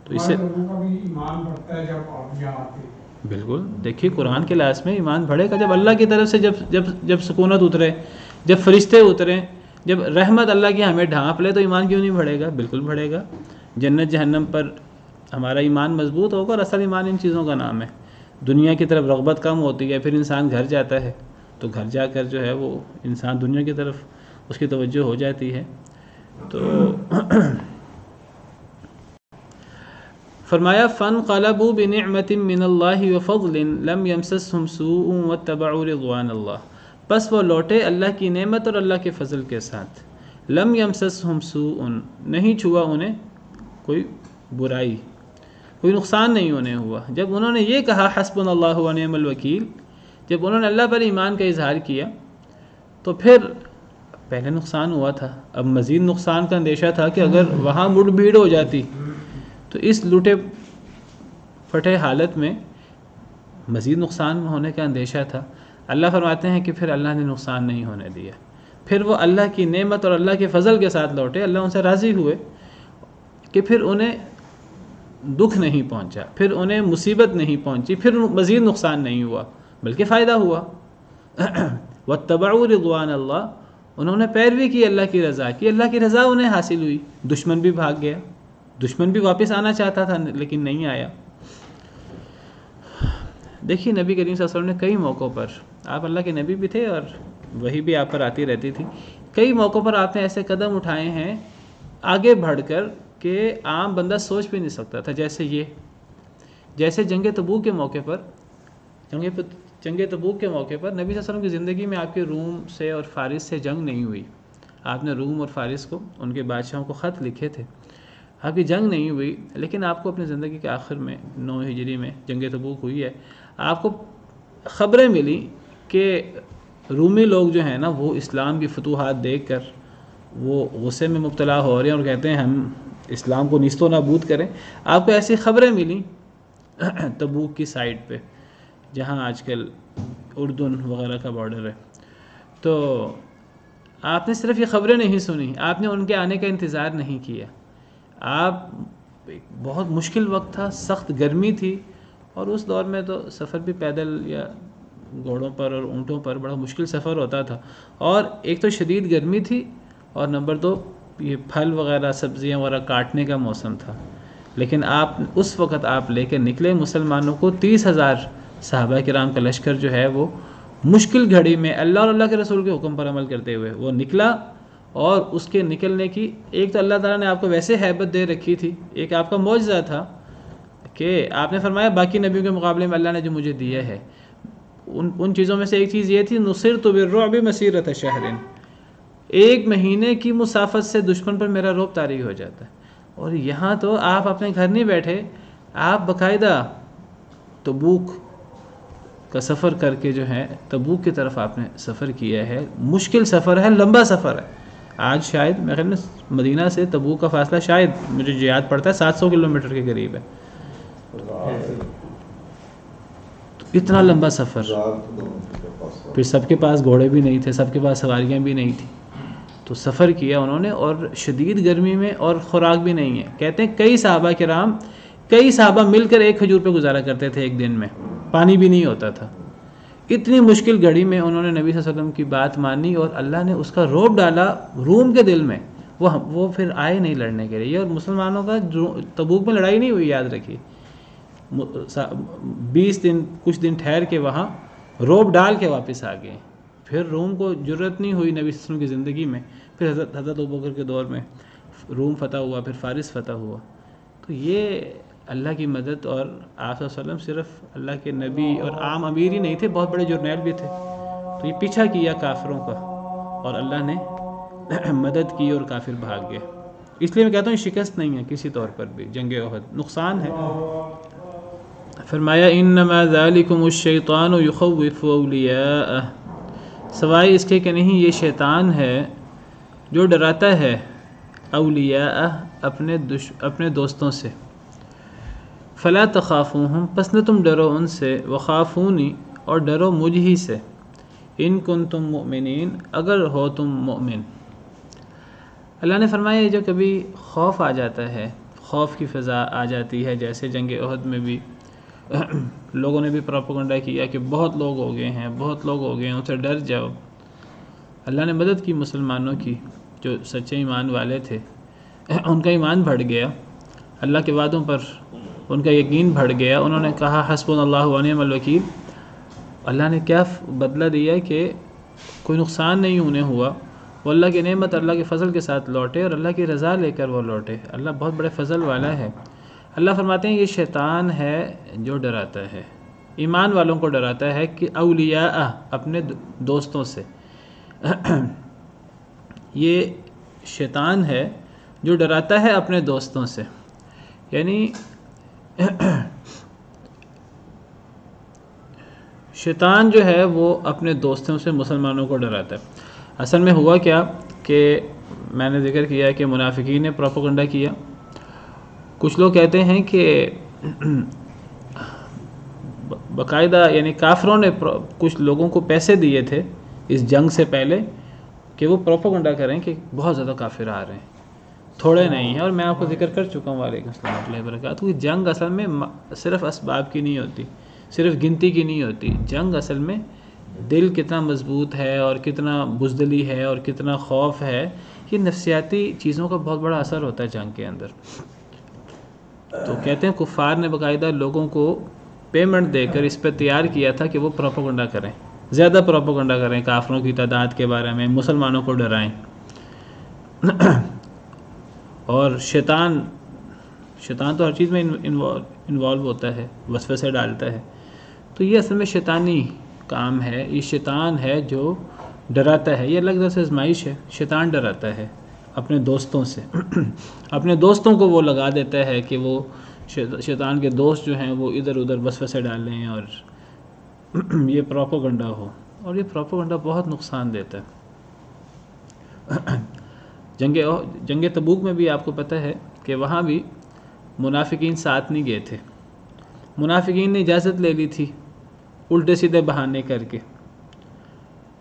تو اس سے ایمان بڑھتا ہے جب آپ یہاں آتے ہیں۔ بالکل، دیکھیے قرآن کے لحاظ میں ایمان بڑھے گا جب اللہ کی طرف سے جب سکونت اترے، جب فرشتے اتریں، جب رحمت اللہ کی ہمیں ڈھانپ لے، تو ایمان کیوں نہیں بڑھے گا؟ بالکل بڑھے گا۔ جنت جہنم پر ہمارا ایمان مضبوط ہوگا، اور اصل ایمان ان چیزوں کا نام ہے۔ دنیا کی طرف رغبت کم ہوتی ہے، پھر انسان گھر جاتا ہے، تو گھر جا کر جو ہے وہ انسان دنیا کی طرف اس کی توجہ ہو جاتی ہے۔ تو فرمایا فَانْقَلَبُوا بِنِعْمَةٍ مِّنَ اللَّهِ وَفَضْلٍ لَمْ يَمْسَسْهُمْ سُوءٌ وَاتَّبَعُوا رِضْوَانَ اللَّهِ، بس وہ لوٹے اللہ کی نعمت اور اللہ کے فضل کے ساتھ۔ لم يمسسهم سوء، نہیں چھوا انہیں کوئی برائی، کوئی نقصان نہیں انہیں ہوا۔ جب انہوں نے یہ کہا حسبنا اللہ ونعم الوکیل، جب انہوں نے اللہ پر ایمان کا اظہار کیا، تو پھر پہلے نقصان ہوا تھا، اب مزید نقصان کا اندیشہ تھا کہ اگر وہاں مڑ بھیڑ ہو جاتی تو اس لوٹے پھٹے حالت میں مزید نقصان ہونے کا اندیشہ تھا. اللہ فرماتے ہیں کہ پھر اللہ نے نقصان نہیں ہونے دیا. پھر وہ اللہ کی نعمت اور اللہ کے فضل کے ساتھ لوٹے. اللہ ان سے راضی ہوئے کہ پھر انہیں دکھ نہیں پہنچا, پھر انہیں مصیبت نہیں پہنچی, پھر مزید نقصان نہیں ہوا بلکہ فائدہ ہوا. واتبعوا رضوان اللہ, انہوں نے پیروی کی اللہ کی رضا کی, اللہ کی رضا انہیں حاصل ہوئی. دشمن بھی بھاگ گیا, دشمن بھی واپس آنا چاہتا تھا لیکن نہیں آیا. دیکھیے نبی کریم صلی اللہ علیہ وسلم نے کئی موقعوں پر, آپ اللہ کے نبی بھی تھے اور وہی بھی آپ پر آتی رہتی تھی, کئی موقعوں پر آپ نے ایسے قدم اٹھائے ہیں آگے بڑھ کر کہ عام بندہ سوچ بھی نہیں سکتا تھا. جیسے جنگ تبوک کے موقع پر نبی صلی اللہ علیہ وسلم کی زندگی میں آپ کے روم سے اور فارس سے جنگ نہیں ہوئی. آپ نے روم اور فارس کو, ان کے بادشاہوں کو خط لکھے تھے, آپ کی جنگ نہیں ہوئی, لیکن آپ کو اپنی زندگی کے آخر میں 9 ہجری میں جنگ تبوک ہوئی ہے. آپ کو خبریں ملی کہ رومی لوگ جو ہیں نا وہ اسلام کی فتوحات دیکھ کر وہ غصے میں مبتلا ہو رہے ہیں اور کہتے ہیں ہم اسلام کو نیست و نابود کریں. آپ کو ایسی خبریں ملیں تبوک کی سائڈ پہ جہاں آج کل اردن وغیرہ کا بارڈر ہے. تو آپ نے صرف یہ خبریں نہیں سنی, آپ نے ان کے آنے کا انتظار نہیں کیا. آپ بہت مشکل وقت تھا, سخت گرمی تھی, اور اس دور میں تو سفر بھی پیدل یا گھوڑوں پر اور اونٹوں پر بڑا مشکل سفر ہوتا تھا. اور ایک تو شدید گرمی تھی, اور نمبر 2 یہ پھل وغیرہ سبزیاں وغیرہ کاٹنے کا موسم تھا. لیکن آپ اس وقت آپ لے کے نکلے مسلمانوں کو 30,000 صحابہ کرام کا لشکر جو ہے وہ مشکل گھڑی میں اللہ اور اللہ کے رسول کے حکم پر عمل کرتے ہوئے وہ نکلا. اور اس کے نکلنے کی ایک تو اللہ تعالیٰ نے آپ کو ویسے ہیبت دے رکھی تھی, ایک آپ کا معجزہ تھا کہ آپ نے فرمایا باقی نبیوں کے مقابلے میں اللہ نے جو مجھے دیا ہے, ان چیزوں میں سے ایک چیز یہ تھی نصرت بالرعب مسیرۃ شہر, 1 مہینے کی مسافت سے دشمن پر میرا رعب طاری ہو جاتا ہے. اور یہاں تو آپ اپنے گھر نہیں بیٹھے, آپ باقاعدہ تبوک کا سفر کر کے جو ہے تبوک کی طرف آپ نے سفر کیا ہے. مشکل سفر ہے, لمبا سفر ہے. آج شاید میرے خیال میں مدینہ سے تبوک کا فاصلہ شاید مجھے یاد پڑتا ہے 700 کلومیٹر کے قریب ہے. اتنا لمبا سفر, پھر سب کے پاس گھوڑے بھی نہیں تھے, سب کے پاس سواریاں بھی نہیں تھیں, تو سفر کیا انہوں نے, اور شدید گرمی میں, اور خوراک بھی نہیں ہے. کہتے ہیں کئی صحابہ مل کر ایک کھجور پہ گزارا کرتے تھے ایک دن میں, پانی بھی نہیں ہوتا تھا. اتنی مشکل گھڑی میں انہوں نے نبی صلی اللہ علیہ وسلم کی بات مانی, اور اللہ نے اس کا رعب ڈالا روم کے دل میں. وہ پھر آئے نہیں لڑنے کے لیے, اور مسلمانوں کا تبوک میں لڑائی نہیں ہوئی, یاد رکھیے. 20 دن کچھ دن ٹھہر کے وہاں رعب ڈال کے واپس آ گئے. پھر روم کو جرت نہیں ہوئی نبی صلی اللہ علیہ وسلم کی زندگی میں. پھر حضرت ابوبکر کے دور میں روم فتح ہوا, پھر فارس فتح ہوا. تو یہ اللہ کی مدد, اور آپ صلی اللہ علیہ وسلم صرف اللہ کے نبی اور عام امیر ہی نہیں تھے, بہت بڑے جرنیل بھی تھے. تو یہ پیچھا کیا کافروں کا, اور اللہ نے مدد کی اور کافر بھاگ گئے. اس لیے میں کہتا ہوں شکست نہیں ہے کسی طور پر بھی. جنگ احد نقصان ہے. فرمایا انما ذالکم الشیطان یخوف اولیاءہ, سوائے اس کے کہ نہیں یہ شیطان ہے جو ڈراتا ہے اولیاء اپنے دوستوں سے. فلا تخافوہم, پس نہ تم ڈرو ان سے, وخافونی, اور ڈرو مجھ ہی سے, ان کنتم مؤمنین, اگر ہو تم مؤمن. اللہ نے فرمایا یہ جو کبھی خوف آ جاتا ہے, خوف کی فضا آ جاتی ہے, جیسے جنگ احد میں بھی لوگوں نے بھی پروپیگنڈا کیا کہ بہت لوگ ہو گئے ہیں, ان سے ڈر جاؤ. اللہ نے مدد کی مسلمانوں کی, جو سچے ایمان والے تھے ان کا ایمان بڑھ گیا, اللہ کے وعدوں پر ان کا یقین بڑھ گیا. انہوں نے کہا حسبنا اللہ ونعم الوکیل. اللہ نے کیا بدلہ دیا کہ کوئی نقصان نہیں انہیں ہوا. وہ اللہ کی نعمت, اللہ کے فضل کے ساتھ لوٹے, اور اللہ کی رضا لے کر وہ لوٹے. اللہ بہت بڑے فضل والا ہے. اللہ فرماتے ہیں یہ شیطان ہے جو ڈراتا ہے, ایمان والوں کو ڈراتا ہے کہ اولیاء اپنے دوستوں سے. یہ شیطان ہے جو ڈراتا ہے اپنے دوستوں سے, یعنی شیطان جو ہے وہ اپنے دوستوں سے مسلمانوں کو ڈراتا ہے. اصل میں ہوا کیا کہ میں نے ذکر کیا کہ منافقین نے پروپیگنڈا کیا. کچھ لوگ کہتے ہیں کہ باقاعدہ یعنی کافروں نے کچھ لوگوں کو پیسے دیے تھے اس جنگ سے پہلے کہ وہ پروپیگنڈا کریں کہ بہت زیادہ کافر آ رہے ہیں، تھوڑے نہیں ہیں. اور میں آپ کو ذکر کر چکا ہوں وعلیکم السلام ورحمۃ اللہ وبرکاتہ. یہ جنگ اصل میں صرف اسباب کی نہیں ہوتی، صرف گنتی کی نہیں ہوتی. جنگ اصل میں دل کتنا مضبوط ہے اور کتنا بزدلی ہے اور کتنا خوف ہے، یہ نفسیاتی چیزوں کا بہت بڑا اثر ہوتا ہے جنگ کے اندر. تو کہتے ہیں کفار نے باقاعدہ لوگوں کو پیمنٹ دے کر اس پہ تیار کیا تھا کہ وہ پروپیگنڈا کریں، زیادہ پروپیگنڈا کریں کافروں کی تعداد کے بارے میں، مسلمانوں کو ڈرائیں. اور شیطان تو ہر چیز میں انوالو ہوتا ہے، وسوسے ڈالتا ہے. تو یہ اصل میں شیطانی کام ہے، یہ شیطان ہے جو ڈراتا ہے. یہ اللہ کی طرف سے آزمائش ہے. شیطان ڈراتا ہے اپنے دوستوں سے اپنے دوستوں کو وہ لگا دیتا ہے کہ وہ شیطان کے دوست جو ہیں وہ ادھر ادھر وسوسے ڈالیں اور یہ پروپیگنڈا ہو. اور یہ پروپیگنڈا بہت نقصان دیتا ہے. جنگ تبوک میں بھی آپ کو پتہ ہے کہ وہاں بھی منافقین ساتھ نہیں گئے تھے. منافقین نے اجازت لے لی تھی الٹے سیدھے بہانے کر کے.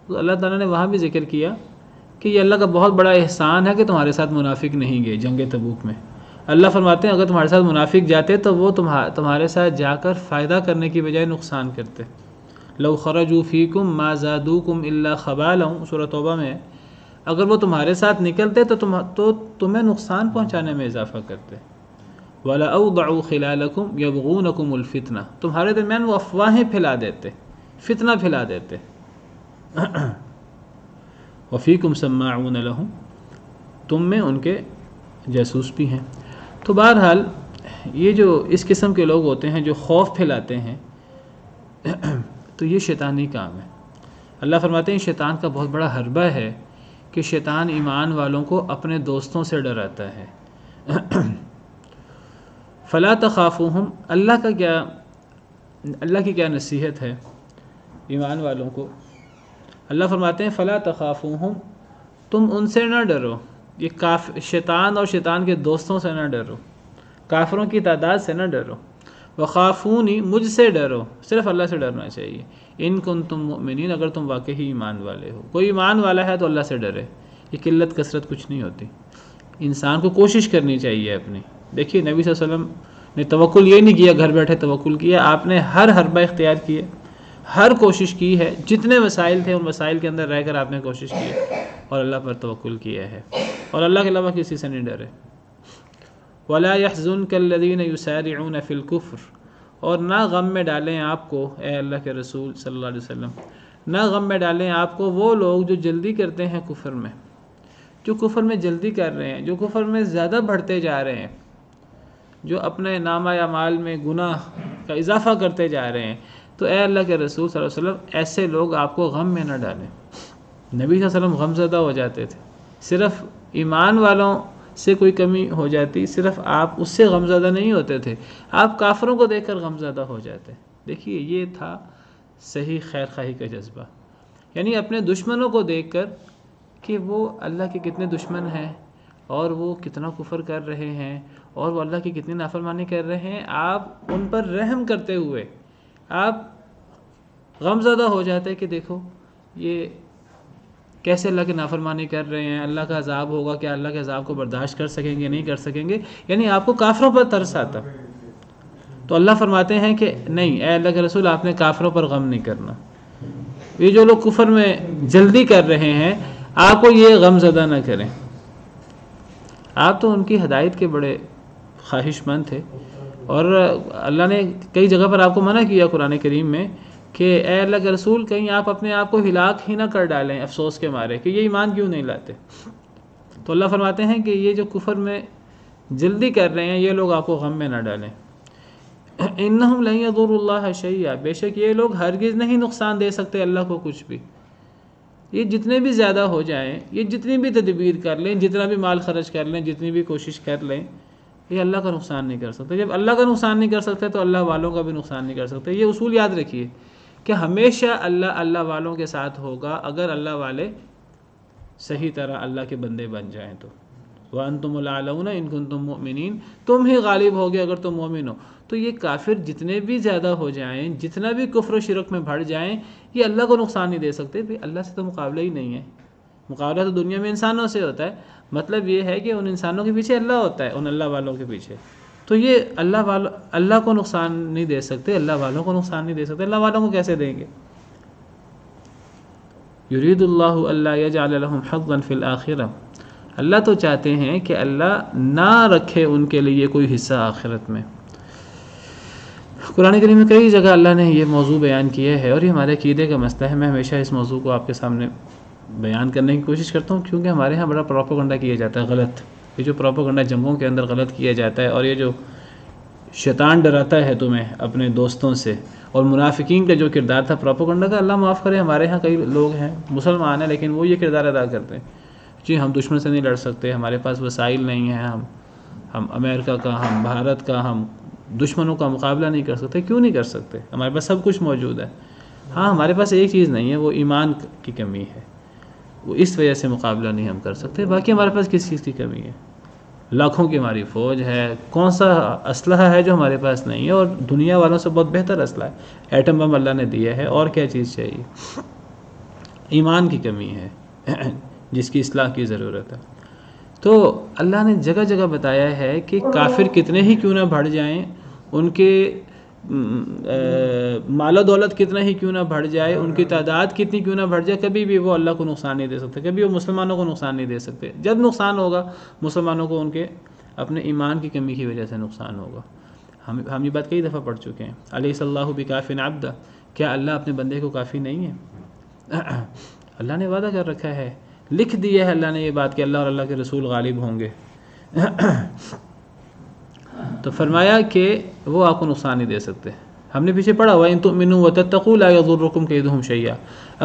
تو اللہ تعالیٰ نے وہاں بھی ذکر کیا کہ یہ اللہ کا بہت بڑا احسان ہے کہ تمہارے ساتھ منافق نہیں گئے جنگ تبوک میں. اللہ فرماتے ہیں اگر تمہارے ساتھ منافق جاتے تو وہ تمہارے ساتھ جا کر فائدہ کرنے کی بجائے نقصان کرتے. لو خرجوا فیکم ما زادوکم الا خبالا، سورۃ توبہ میں اگر وہ تمہارے ساتھ نکلتے تو تمہیں نقصان پہنچانے میں اضافہ کرتے. وَلَا أَوْضَعُوا خِلَالَكُمْ يَبْغُونَكُمُ الْفِتْنَةَ، تمہارے درمیان وہ افواہیں پھیلا دیتے، فتنہ پھیلا دیتے. وَفِيكُمْ سَمَّاعُونَ لَهُمْ، تم میں ان کے جاسوس بھی ہیں. تو بہرحال یہ جو اس قسم کے لوگ ہوتے ہیں جو خوف پھیلاتے ہیں تو یہ شیطانی کام ہے. اللہ فرماتے ہیں شیطان کا بہت بڑا حربہ ہے کہ شیطان ایمان والوں کو اپنے دوستوں سے ڈراتا ہے. فلا تخافوہم، اللہ کی کیا نصیحت ہے ایمان والوں کو. اللہ فرماتے ہیں فلا تخافوہم، تم ان سے نہ ڈرو. یہ شیطان اور شیطان کے دوستوں سے نہ ڈرو، کافروں کی تعداد سے نہ ڈرو. وخافونی، مجھ سے ڈرو، صرف اللہ سے ڈرنا چاہیے. ان کنتم مؤمنین، اگر تم واقعی ایمان والے ہو. کوئی ایمان والا ہے تو اللہ سے ڈرے. یہ قلت کثرت کچھ نہیں ہوتی. انسان کو کوشش کرنی چاہیے اپنی. دیکھیے نبی صلی اللہ علیہ وسلم نے توکل یہ نہیں کیا گھر بیٹھے توکل کیا، آپ نے ہر حربہ اختیار کیے، ہر کوشش کی ہے. جتنے وسائل تھے ان وسائل کے اندر رہ کر آپ نے کوشش کی اور اللہ پر توکل کیا ہے اور اللہ کے علاوہ کسی سے نہیں ڈرے. وَلَا يَحْزُنْكَ الَّذِينَ يُسَارِعُونَ فِي الْكُفْرِ، اور نہ غم میں ڈالیں آپ کو اے اللہ کے رسول صلی اللہ علیہ وسلم، نہ غم میں ڈالیں آپ کو وہ لوگ جو جلدی کرتے ہیں کفر میں، جو کفر میں جلدی کر رہے ہیں، جو کفر میں زیادہ بڑھتے جا رہے ہیں، جو اپنے نامہ اعمال میں گناہ کا اضافہ کرتے جا رہے ہیں. تو اے اللہ کے رسول صلی اللہ علیہ وسلم ایسے لوگ آپ کو غم میں نہ ڈالیں. نبی صلی اللہ علیہ وسلم غم زدہ ہو جاتے تھے. صرف ایمان والوں سے کوئی کمی ہو جاتی، صرف آپ اس سے غم زدہ نہیں ہوتے تھے، آپ کافروں کو دیکھ کر غم زدہ ہو جاتے. دیکھیے یہ تھا صحیح خیر خواہی کا جذبہ، یعنی اپنے دشمنوں کو دیکھ کر کہ وہ اللہ کے کتنے دشمن ہیں اور وہ کتنا کفر کر رہے ہیں اور وہ اللہ کی کتنی نافرمانی کر رہے ہیں، آپ ان پر رحم کرتے ہوئے آپ غم زدہ ہو جاتے کہ دیکھو یہ کیسے اللہ کی نافرمانی کر رہے ہیں، اللہ کا عذاب ہوگا، کیا اللہ کے عذاب کو برداشت کر سکیں گے، نہیں کر سکیں گے. یعنی آپ کو کافروں پر ترس آتا. تو اللہ فرماتے ہیں کہ نہیں اے اللہ کے رسول آپ نے کافروں پر غم نہیں کرنا. یہ جو لوگ کفر میں جلدی کر رہے ہیں آپ کو یہ غم زدہ نہ کریں. آپ تو ان کی ہدایت کے بڑے خواہش مند تھے اور اللہ نے کئی جگہ پر آپ کو منع کیا قرآن کریم میں کہ اے اللہ کے رسول کہیں آپ اپنے آپ کو ہلاک ہی نہ کر ڈالیں افسوس کے مارے کہ یہ ایمان کیوں نہیں لاتے. تو اللہ فرماتے ہیں کہ یہ جو کفر میں جلدی کر رہے ہیں یہ لوگ آپ کو غم میں نہ ڈالیں. انہم لن یضروا اللہ شیئا، بے شک یہ لوگ ہرگز نہیں نقصان دے سکتے اللہ کو کچھ بھی. یہ جتنے بھی زیادہ ہو جائیں، یہ جتنی بھی تدبیر کر لیں، جتنا بھی مال خرچ کر لیں، جتنی بھی کوشش کر لیں، یہ اللہ کا نقصان نہیں کر سکتے. جب اللہ کا نقصان نہیں کر سکتے تو اللہ والوں کا بھی نقصان نہیں کر سکتے. یہ اصول یاد رکھیے کہ ہمیشہ اللہ والوں کے ساتھ ہوگا اگر اللہ والے صحیح طرح اللہ کے بندے بن جائیں تو. وَأَنْتُمُ الْأَعْلَوْنَ إِن كُنتُم مُؤْمِنِينَ، تم ہی غالب ہوگے اگر تم مومن ہو۔ تو یہ کافر جتنے بھی زیادہ ہو جائیں، جتنا بھی کفر و شرک میں بڑھ جائیں، یہ اللہ کو نقصان نہیں دے سکتے۔ بھی اللہ سے تو مقابلہ ہی نہیں ہے، مقابلہ تو دنیا میں انسانوں سے ہوتا ہے۔ مطلب یہ ہے کہ ان انسانوں کے پیچھے اللہ ہوتا ہے، ان اللہ والوں کے پیچھے۔ تو یہ اللہ کو نقصان نہیں دے سکتے، اللہ والوں کو نقصان نہیں دے سکتے، اللہ والوں کو کیسے دیں گے؟ یرید اللہ الا یجعل لهم حظا فی الآخرہ، اللہ تو چاہتے ہیں کہ اللہ نہ رکھے ان کے لیے کوئی حصہ آخرت میں۔ قرآن کریم میں کئی جگہ اللہ نے یہ موضوع بیان کیا ہے، اور یہ ہمارے عقیدے کا مسئلہ ہے۔ میں ہمیشہ اس موضوع کو آپ کے سامنے بیان کرنے کی کوشش کرتا ہوں، کیونکہ ہمارے ہاں بڑا پروپیگنڈا کیا جاتا ہے غلط۔ یہ جو پروپیگنڈا جنگوں کے اندر غلط کیا جاتا ہے، اور یہ جو شیطان ڈراتا ہے تمہیں اپنے دوستوں سے، اور منافقین کا جو کردار تھا پروپیگنڈا کا، اللہ معاف کرے ہمارے ہاں کئی لوگ ہیں مسلمان ہیں لیکن وہ یہ کردار ادا کرتے ہیں، جی ہم دشمن سے نہیں لڑ سکتے، ہمارے پاس وسائل نہیں ہیں، ہم امریکہ کا، ہم بھارت کا، ہم دشمنوں کا مقابلہ نہیں کر سکتے۔ کیوں نہیں کر سکتے؟ ہمارے پاس سب کچھ موجود ہے۔ ہاں ہمارے پاس ایک چیز نہیں ہے، وہ ایمان کی کمی ہے، وہ اس وجہ سے مقابلہ نہیں ہم کر سکتے۔ باقی ہمارے پاس کس چیز کی کمی ہے؟ لاکھوں کی ہماری فوج ہے، کون سا اسلحہ ہے جو ہمارے پاس نہیں ہے؟ اور دنیا والوں سے بہت بہتر اسلحہ ہے، ایٹم بم اللہ نے دیا ہے، اور کیا چیز چاہیے؟ ایمان کی کمی ہے جس کی اصلاح کی ضرورت ہے۔ تو اللہ نے جگہ جگہ بتایا ہے کہ کافر کتنے ہی کیوں نہ بڑھ جائیں، ان کے مال و دولت کتنا ہی کیوں نہ بڑھ جائے، ان کی تعداد کتنی کیوں نہ بڑھ جائے، کبھی بھی وہ اللہ کو نقصان نہیں دے سکتے، کبھی وہ مسلمانوں کو نقصان نہیں دے سکتے۔ جب نقصان ہوگا مسلمانوں کو ان کے اپنے ایمان کی کمی کی وجہ سے نقصان ہوگا۔ ہم یہ بات کئی دفعہ پڑھ چکے ہیں، الیس اللہ بکاف عبدہ، کیا اللہ اپنے بندے کو کافی نہیں ہے؟ اللہ نے وعدہ کر رکھا ہے، لکھ دیا ہے اللہ نے یہ بات کہ اللہ اور اللہ کے رسول غالب ہوں گے۔ تو فرمایا کہ وہ آپ کو نقصان نہیں دے سکتے۔ ہم نے پیچھے پڑھا ہوا ان تؤمنوا وتتقوا لا یضرکم کیدہم شیئا،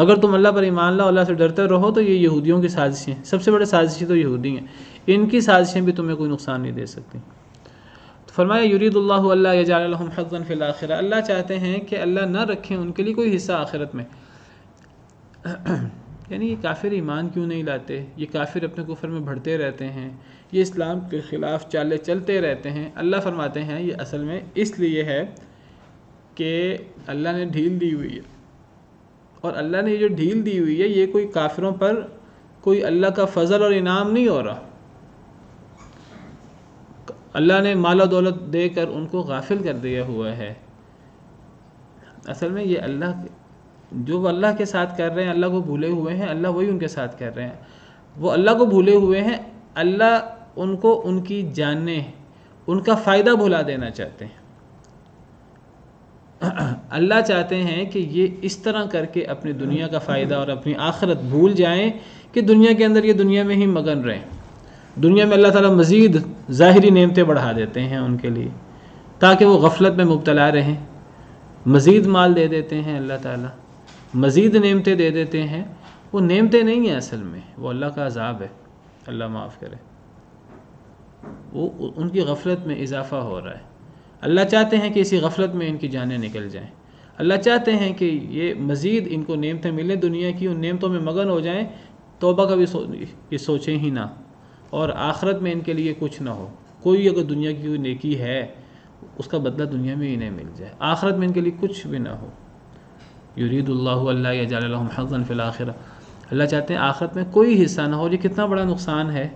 اگر تم اللہ پر ایمان لاؤ، اللہ سے ڈرتے رہو، تو یہ یہودیوں کی سازشیں، سب سے بڑے سازشی تو یہودی ہیں، ان کی سازشیں بھی تمہیں کوئی نقصان نہیں دے سکتی۔ تو فرمایا یرید اللہ الا یجعل لهم حظا فی الآخرہ، اللہ چاہتے ہیں کہ اللہ نہ رکھیں ان کے لیے کوئی حصہ آخرت میں۔ یعنی یہ کافر ایمان کیوں نہیں لاتے؟ یہ کافر اپنے کفر میں بڑھتے رہتے ہیں، یہ اسلام کے خلاف چالیں چلتے رہتے ہیں۔ اللہ فرماتے ہیں یہ اصل میں اس لیے ہے کہ اللہ نے ڈھیل دی ہوئی ہے، اور اللہ نے یہ جو ڈھیل دی ہوئی ہے یہ کوئی کافروں پر کوئی اللہ کا فضل اور انعام نہیں ہو رہا۔ اللہ نے مال و دولت دے کر ان کو غافل کر دیا ہوا ہے۔ اصل میں یہ اللہ جو وہ اللہ کے ساتھ کر رہے ہیں، اللہ کو بھولے ہوئے ہیں، اللہ وہی ان کے ساتھ کر رہے ہیں۔ وہ اللہ کو بھولے ہوئے ہیں، اللہ ان کو ان کی جانیں، ان کا فائدہ بھلا دینا چاہتے ہیں۔ اللہ چاہتے ہیں کہ یہ اس طرح کر کے اپنی دنیا کا فائدہ اور اپنی آخرت بھول جائیں کہ دنیا کے اندر یہ دنیا میں ہی مگن رہیں۔ دنیا میں اللہ تعالیٰ مزید ظاہری نعمتیں بڑھا دیتے ہیں ان کے لیے تاکہ وہ غفلت میں مبتلا رہیں، مزید مال دے دیتے ہیں اللہ تعالیٰ، مزید نعمتیں دے دیتے ہیں۔ وہ نعمتیں نہیں ہیں اصل میں، وہ اللہ کا عذاب ہے، اللہ معاف کرے۔ وہ ان کی غفلت میں اضافہ ہو رہا ہے۔ اللہ چاہتے ہیں کہ اسی غفلت میں ان کی جانیں نکل جائیں۔ اللہ چاہتے ہیں کہ یہ مزید ان کو نعمتیں ملیں دنیا کی، ان نعمتوں میں مگن ہو جائیں، توبہ کا بھی یہ سوچیں ہی نہ، اور آخرت میں ان کے لیے کچھ نہ ہو۔ کوئی اگر دنیا کی کوئی نیکی ہے اس کا بدلہ دنیا میں ہی انہیں مل جائے، آخرت میں ان کے لیے کچھ بھی نہ ہو۔ یرید اللہ الا یجعل لهم حظا فی الآخرہ، اللہ چاہتے ہیں آخرت میں کوئی حصہ نہ ہو۔ یہ کتنا بڑا نقصان ہے،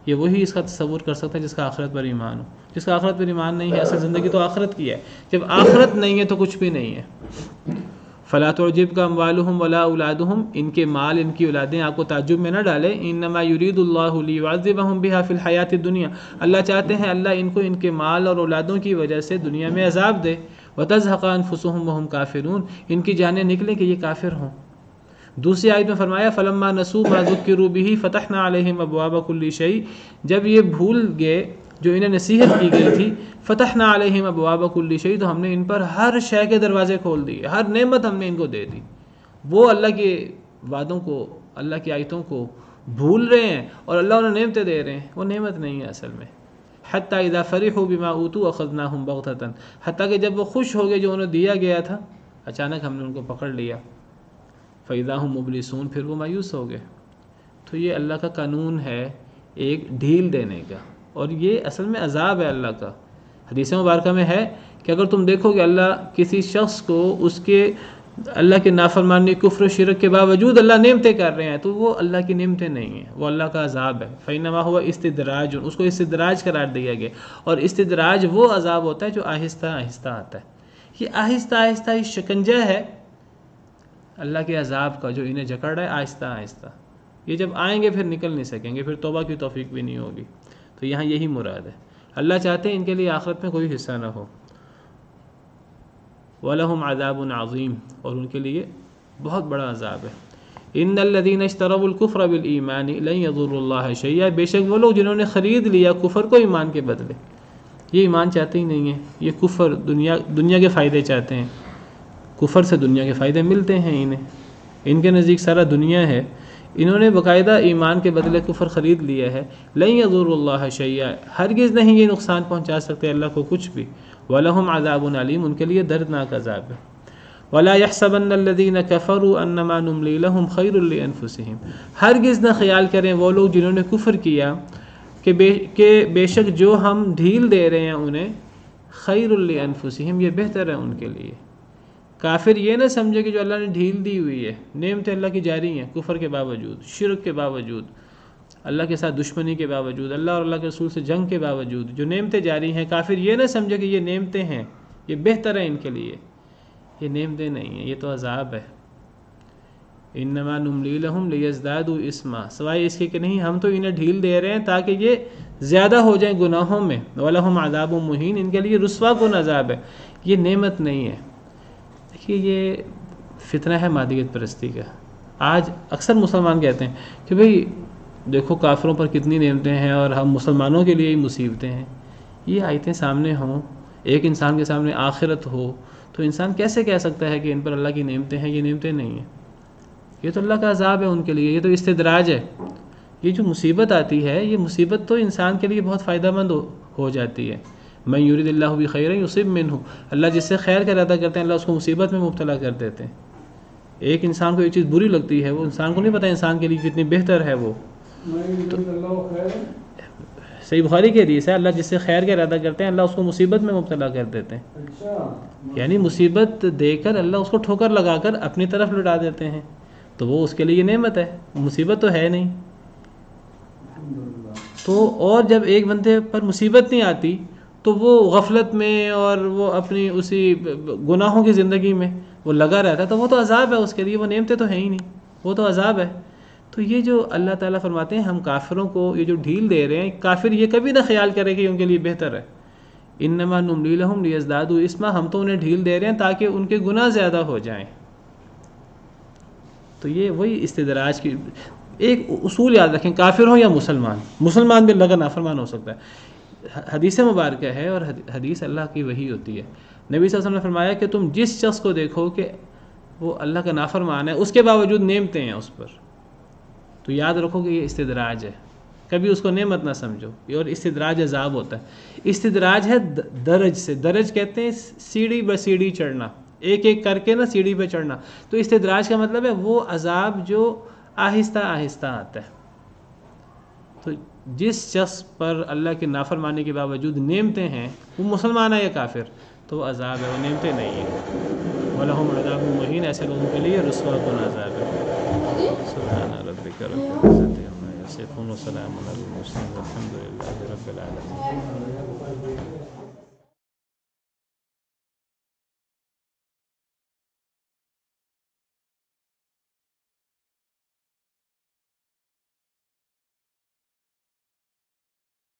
یہ وہی اس کا تصور کر سکتا ہے جس کا آخرت پر ایمان ہو۔ جس کا آخرت پر ایمان نہیں ہے، اصل زندگی تو آخرت کی ہے، جب آخرت نہیں ہے تو کچھ بھی نہیں ہے۔ فلا تعجبک اموالهم ولا اولادهم، ان کے مال، ان کی اولادیں آپ کو تعجب میں نہ ڈالیں۔ انما یرید اللہ لیعذبهم بها فی الحیات الدنیا، اللہ چاہتے ہیں اللہ ان کو ان کے مال اور اولادوں کی وجہ سے دنیا میں عذاب دے۔ وتزهق انفسهم وهم کافرون، ان کی جانیں نکلیں کہ یہ کافر ہوں۔ دوسری آیت میں فرمایا فلما نسوا ما ذکروا به فتحنا علیہم ابواب کل شیء، جب یہ بھول گئے جو انہیں نصیحت کی گئی تھی، فتحنا علیہم ابواب کل شیء، تو ہم نے ان پر ہر شے کے دروازے کھول دیے، ہر نعمت ہم نے ان کو دے دی۔ وہ اللہ کے وعدوں کو، اللہ کی آیتوں کو بھول رہے ہیں اور اللہ انہیں نعمتیں دے رہے ہیں، وہ نعمت نہیں ہے اصل میں۔ حتی اذا فرحوا بما اوتوا اخذناهم بغتة، حتیٰ کہ جب وہ خوش ہو گئے جو انہیں دیا گیا تھا، اچانک ہم نے ان کو پکڑ لیا۔ فَإِذَا هُمْ مُبْلِسُونَ، پھر وہ مایوس ہو گئے۔ تو یہ اللہ کا قانون ہے ایک ڈھیل دینے کا، اور یہ اصل میں عذاب ہے اللہ کا۔ حدیث مبارکہ میں ہے کہ اگر تم دیکھو کہ اللہ کسی شخص کو اس کے اللہ کے نافرمانی، کفر و شرک کے باوجود اللہ نعمتیں کر رہے ہیں، تو وہ اللہ کی نعمتیں نہیں ہیں، وہ اللہ کا عذاب ہے۔ فَإِنَّمَا هُوَ استدراج، اس کو استدراج قرار دیا گیا، اور استدراج وہ عذاب ہوتا ہے جو آہستہ آہستہ آتا ہے۔ یہ آہستہ آہستہ یہ شکنجہ ہے اللہ کے عذاب کا جو انہیں جکڑ رہا ہے آہستہ آہستہ۔ یہ جب آئیں گے پھر نکل نہیں سکیں گے، پھر توبہ کی توفیق بھی نہیں ہوگی۔ تو یہاں یہی مراد ہے، اللہ چاہتے ہیں ان کے لیے آخرت میں کوئی حصہ نہ ہو۔ وَلَهُمْ عَذَابٌ عَظِيمٌ، اور ان کے لیے بہت بڑا عذاب ہے۔ إِنَّ الَّذِينَ اشْتَرَوُا الْكُفْرَ بِالْإِيمَانِ لَن يَضُرُّوا اللَّهَ شَيْئًا، بے شک وہ لوگ جنہوں نے خرید لیا کفر کو ایمان کے بدلے، یہ ایمان چاہتے ہی نہیں ہیں، یہ کفر دنیا کے فائدے چاہتے ہیں، کفر سے دنیا کے فائدے ملتے ہیں انہیں، ان کے نزدیک سارا دنیا ہے، انہوں نے باقاعدہ ایمان کے بدلے کفر خرید لیا ہے۔ لن يضروا الله شيئا، ہرگز نہیں یہ نقصان پہنچا سکتے اللہ کو کچھ بھی۔ وَلَهُمْ عَذَابٌ عَلِيمٌ، ان کے لیے دردناک عذاب ہے۔ وَلَا يَحْسَبَنَّ الَّذِينَ كَفَرُوا أَنَّمَا نُمْلِي لَهُمْ خَيْرٌ لِأَنفُسِهِمْ، ہرگز نہ خیال کریں وہ لوگ جنہوں نے کفر کیا کہ بے شک جو ہم ڈھیل دے رہے ہیں انہیں، خیر لانفسہم، یہ بہتر ہے ان کے لیے۔ کافر یہ نہ سمجھے کہ جو اللہ نے ڈھیل دی ہوئی ہے، نعمتیں اللہ کی جاری ہیں، کفر کے باوجود، شرک کے باوجود، اللہ کے ساتھ دشمنی کے باوجود، اللہ اور اللہ کے رسول سے جنگ کے باوجود جو نعمتیں جاری ہیں، کافر یہ نہ سمجھے کہ یہ نعمتیں ہیں، یہ بہتر ہے ان کے لیے، یہ نعمتیں نہیں ہیں، یہ تو عذاب ہے۔ انما نملی لہم لیزدادوا اثما، سوائے اس کے کہ نہیں ہم تو انہیں ڈھیل دے رہے ہیں تاکہ یہ زیادہ ہو جائیں گناہوں میں۔ ولہم عذاب مہین، ان کے لیے رسوا کن عذاب ہے، یہ نعمت نہیں ہے۔ دیکھیے یہ فتنہ ہے مادیت پرستی کا۔ آج اکثر مسلمان کہتے ہیں کہ بھئی دیکھو کافروں پر کتنی نعمتیں ہیں اور ہم مسلمانوں کے لیے ہی مصیبتیں ہیں۔ یہ آیتیں سامنے ہوں، ایک انسان کے سامنے آخرت ہو، تو انسان کیسے کہہ سکتا ہے کہ ان پر اللہ کی نعمتیں ہیں؟ یہ نعمتیں نہیں ہیں، یہ تو اللہ کا عذاب ہے ان کے لیے، یہ تو استدراج ہے۔ یہ جو مصیبت آتی ہے، یہ مصیبت تو انسان کے لیے بہت فائدہ مند ہو جاتی ہے۔ من یرید اللہ بہ خیرا یصب منہ، اللہ جس سے خیر کا ارادہ کرتے ہیں اللہ اس کو مصیبت میں مبتلا کر دیتے ہیں۔ ایک انسان کو ایک چیز بری لگتی ہے، وہ انسان کو نہیں پتہ انسان کے لیے کتنی بہتر ہے وہ۔ صحیح بخاری کی حدیث ہے، اللہ جس سے خیر کا ارادہ کرتے ہیں اللہ اس کو مصیبت میں مبتلا کر دیتے ہیں، یعنی مصیبت دے کر اللہ اس کو ٹھوکر لگا کر اپنی طرف لٹا دیتے ہیں، تو وہ اس کے لیے نعمت ہے، مصیبت تو ہے نہیں۔ تو اور جب ایک بندے پر مصیبت نہیں آتی تو وہ غفلت میں اور وہ اپنی اسی گناہوں کی زندگی میں وہ لگا رہتا ہے، تو وہ تو عذاب ہے اس کے لیے، وہ نعمتیں تو ہیں ہی نہیں، وہ تو عذاب ہے۔ تو یہ جو اللہ تعالیٰ فرماتے ہیں ہم کافروں کو یہ جو ڈھیل دے رہے ہیں، کافر یہ کبھی نہ خیال کرے کہ ان کے لیے بہتر ہے۔ انما نملی لہم لیزدادوا اثما، ہم تو انہیں ڈھیل دے رہے ہیں تاکہ ان کے گناہ زیادہ ہو جائیں۔ تو یہ وہی استدراج کی ایک اصول یاد رکھیں، کافر ہوں یا مسلمان بھی اللہ کا نافرمان ہو سکتا ہے۔ حدیث مبارکہ ہے اور حدیث اللہ کی وحی ہوتی ہے۔ نبی صلی اللہ علیہ وسلم نے فرمایا کہ تم جس شخص کو دیکھو کہ وہ اللہ کا نافرمان ہے، اس کے باوجود نعمتیں ہیں اس پر، تو یاد رکھو کہ یہ استدراج ہے، کبھی اس کو نعمت نہ سمجھو، اور استدراج عذاب ہوتا ہے۔ استدراج ہے درج سے، درج کہتے ہیں سیڑھی بہ سیڑھی چڑھنا، ایک ایک کر کے نا سیڑھی پہ چڑھنا، تو استدراج کا مطلب ہے وہ عذاب جو آہستہ آہستہ آتا ہے۔ تو جس شخص پر اللہ کی نافرمانی کے باوجود نعمتیں ہیں، وہ مسلمان ہے یا کافر، تو وہ عذاب ہے، وہ نعمتیں نہیں ہیں۔ وَلَهُمْ عَذَابٌ مُّهِينٌ، ایسے لوگوں کے لیے رسوا کن عذاب ہے۔ سبحان ربک رب العزة عما یصفون وسلام علی المرسلین والحمد للہ رب العالمین۔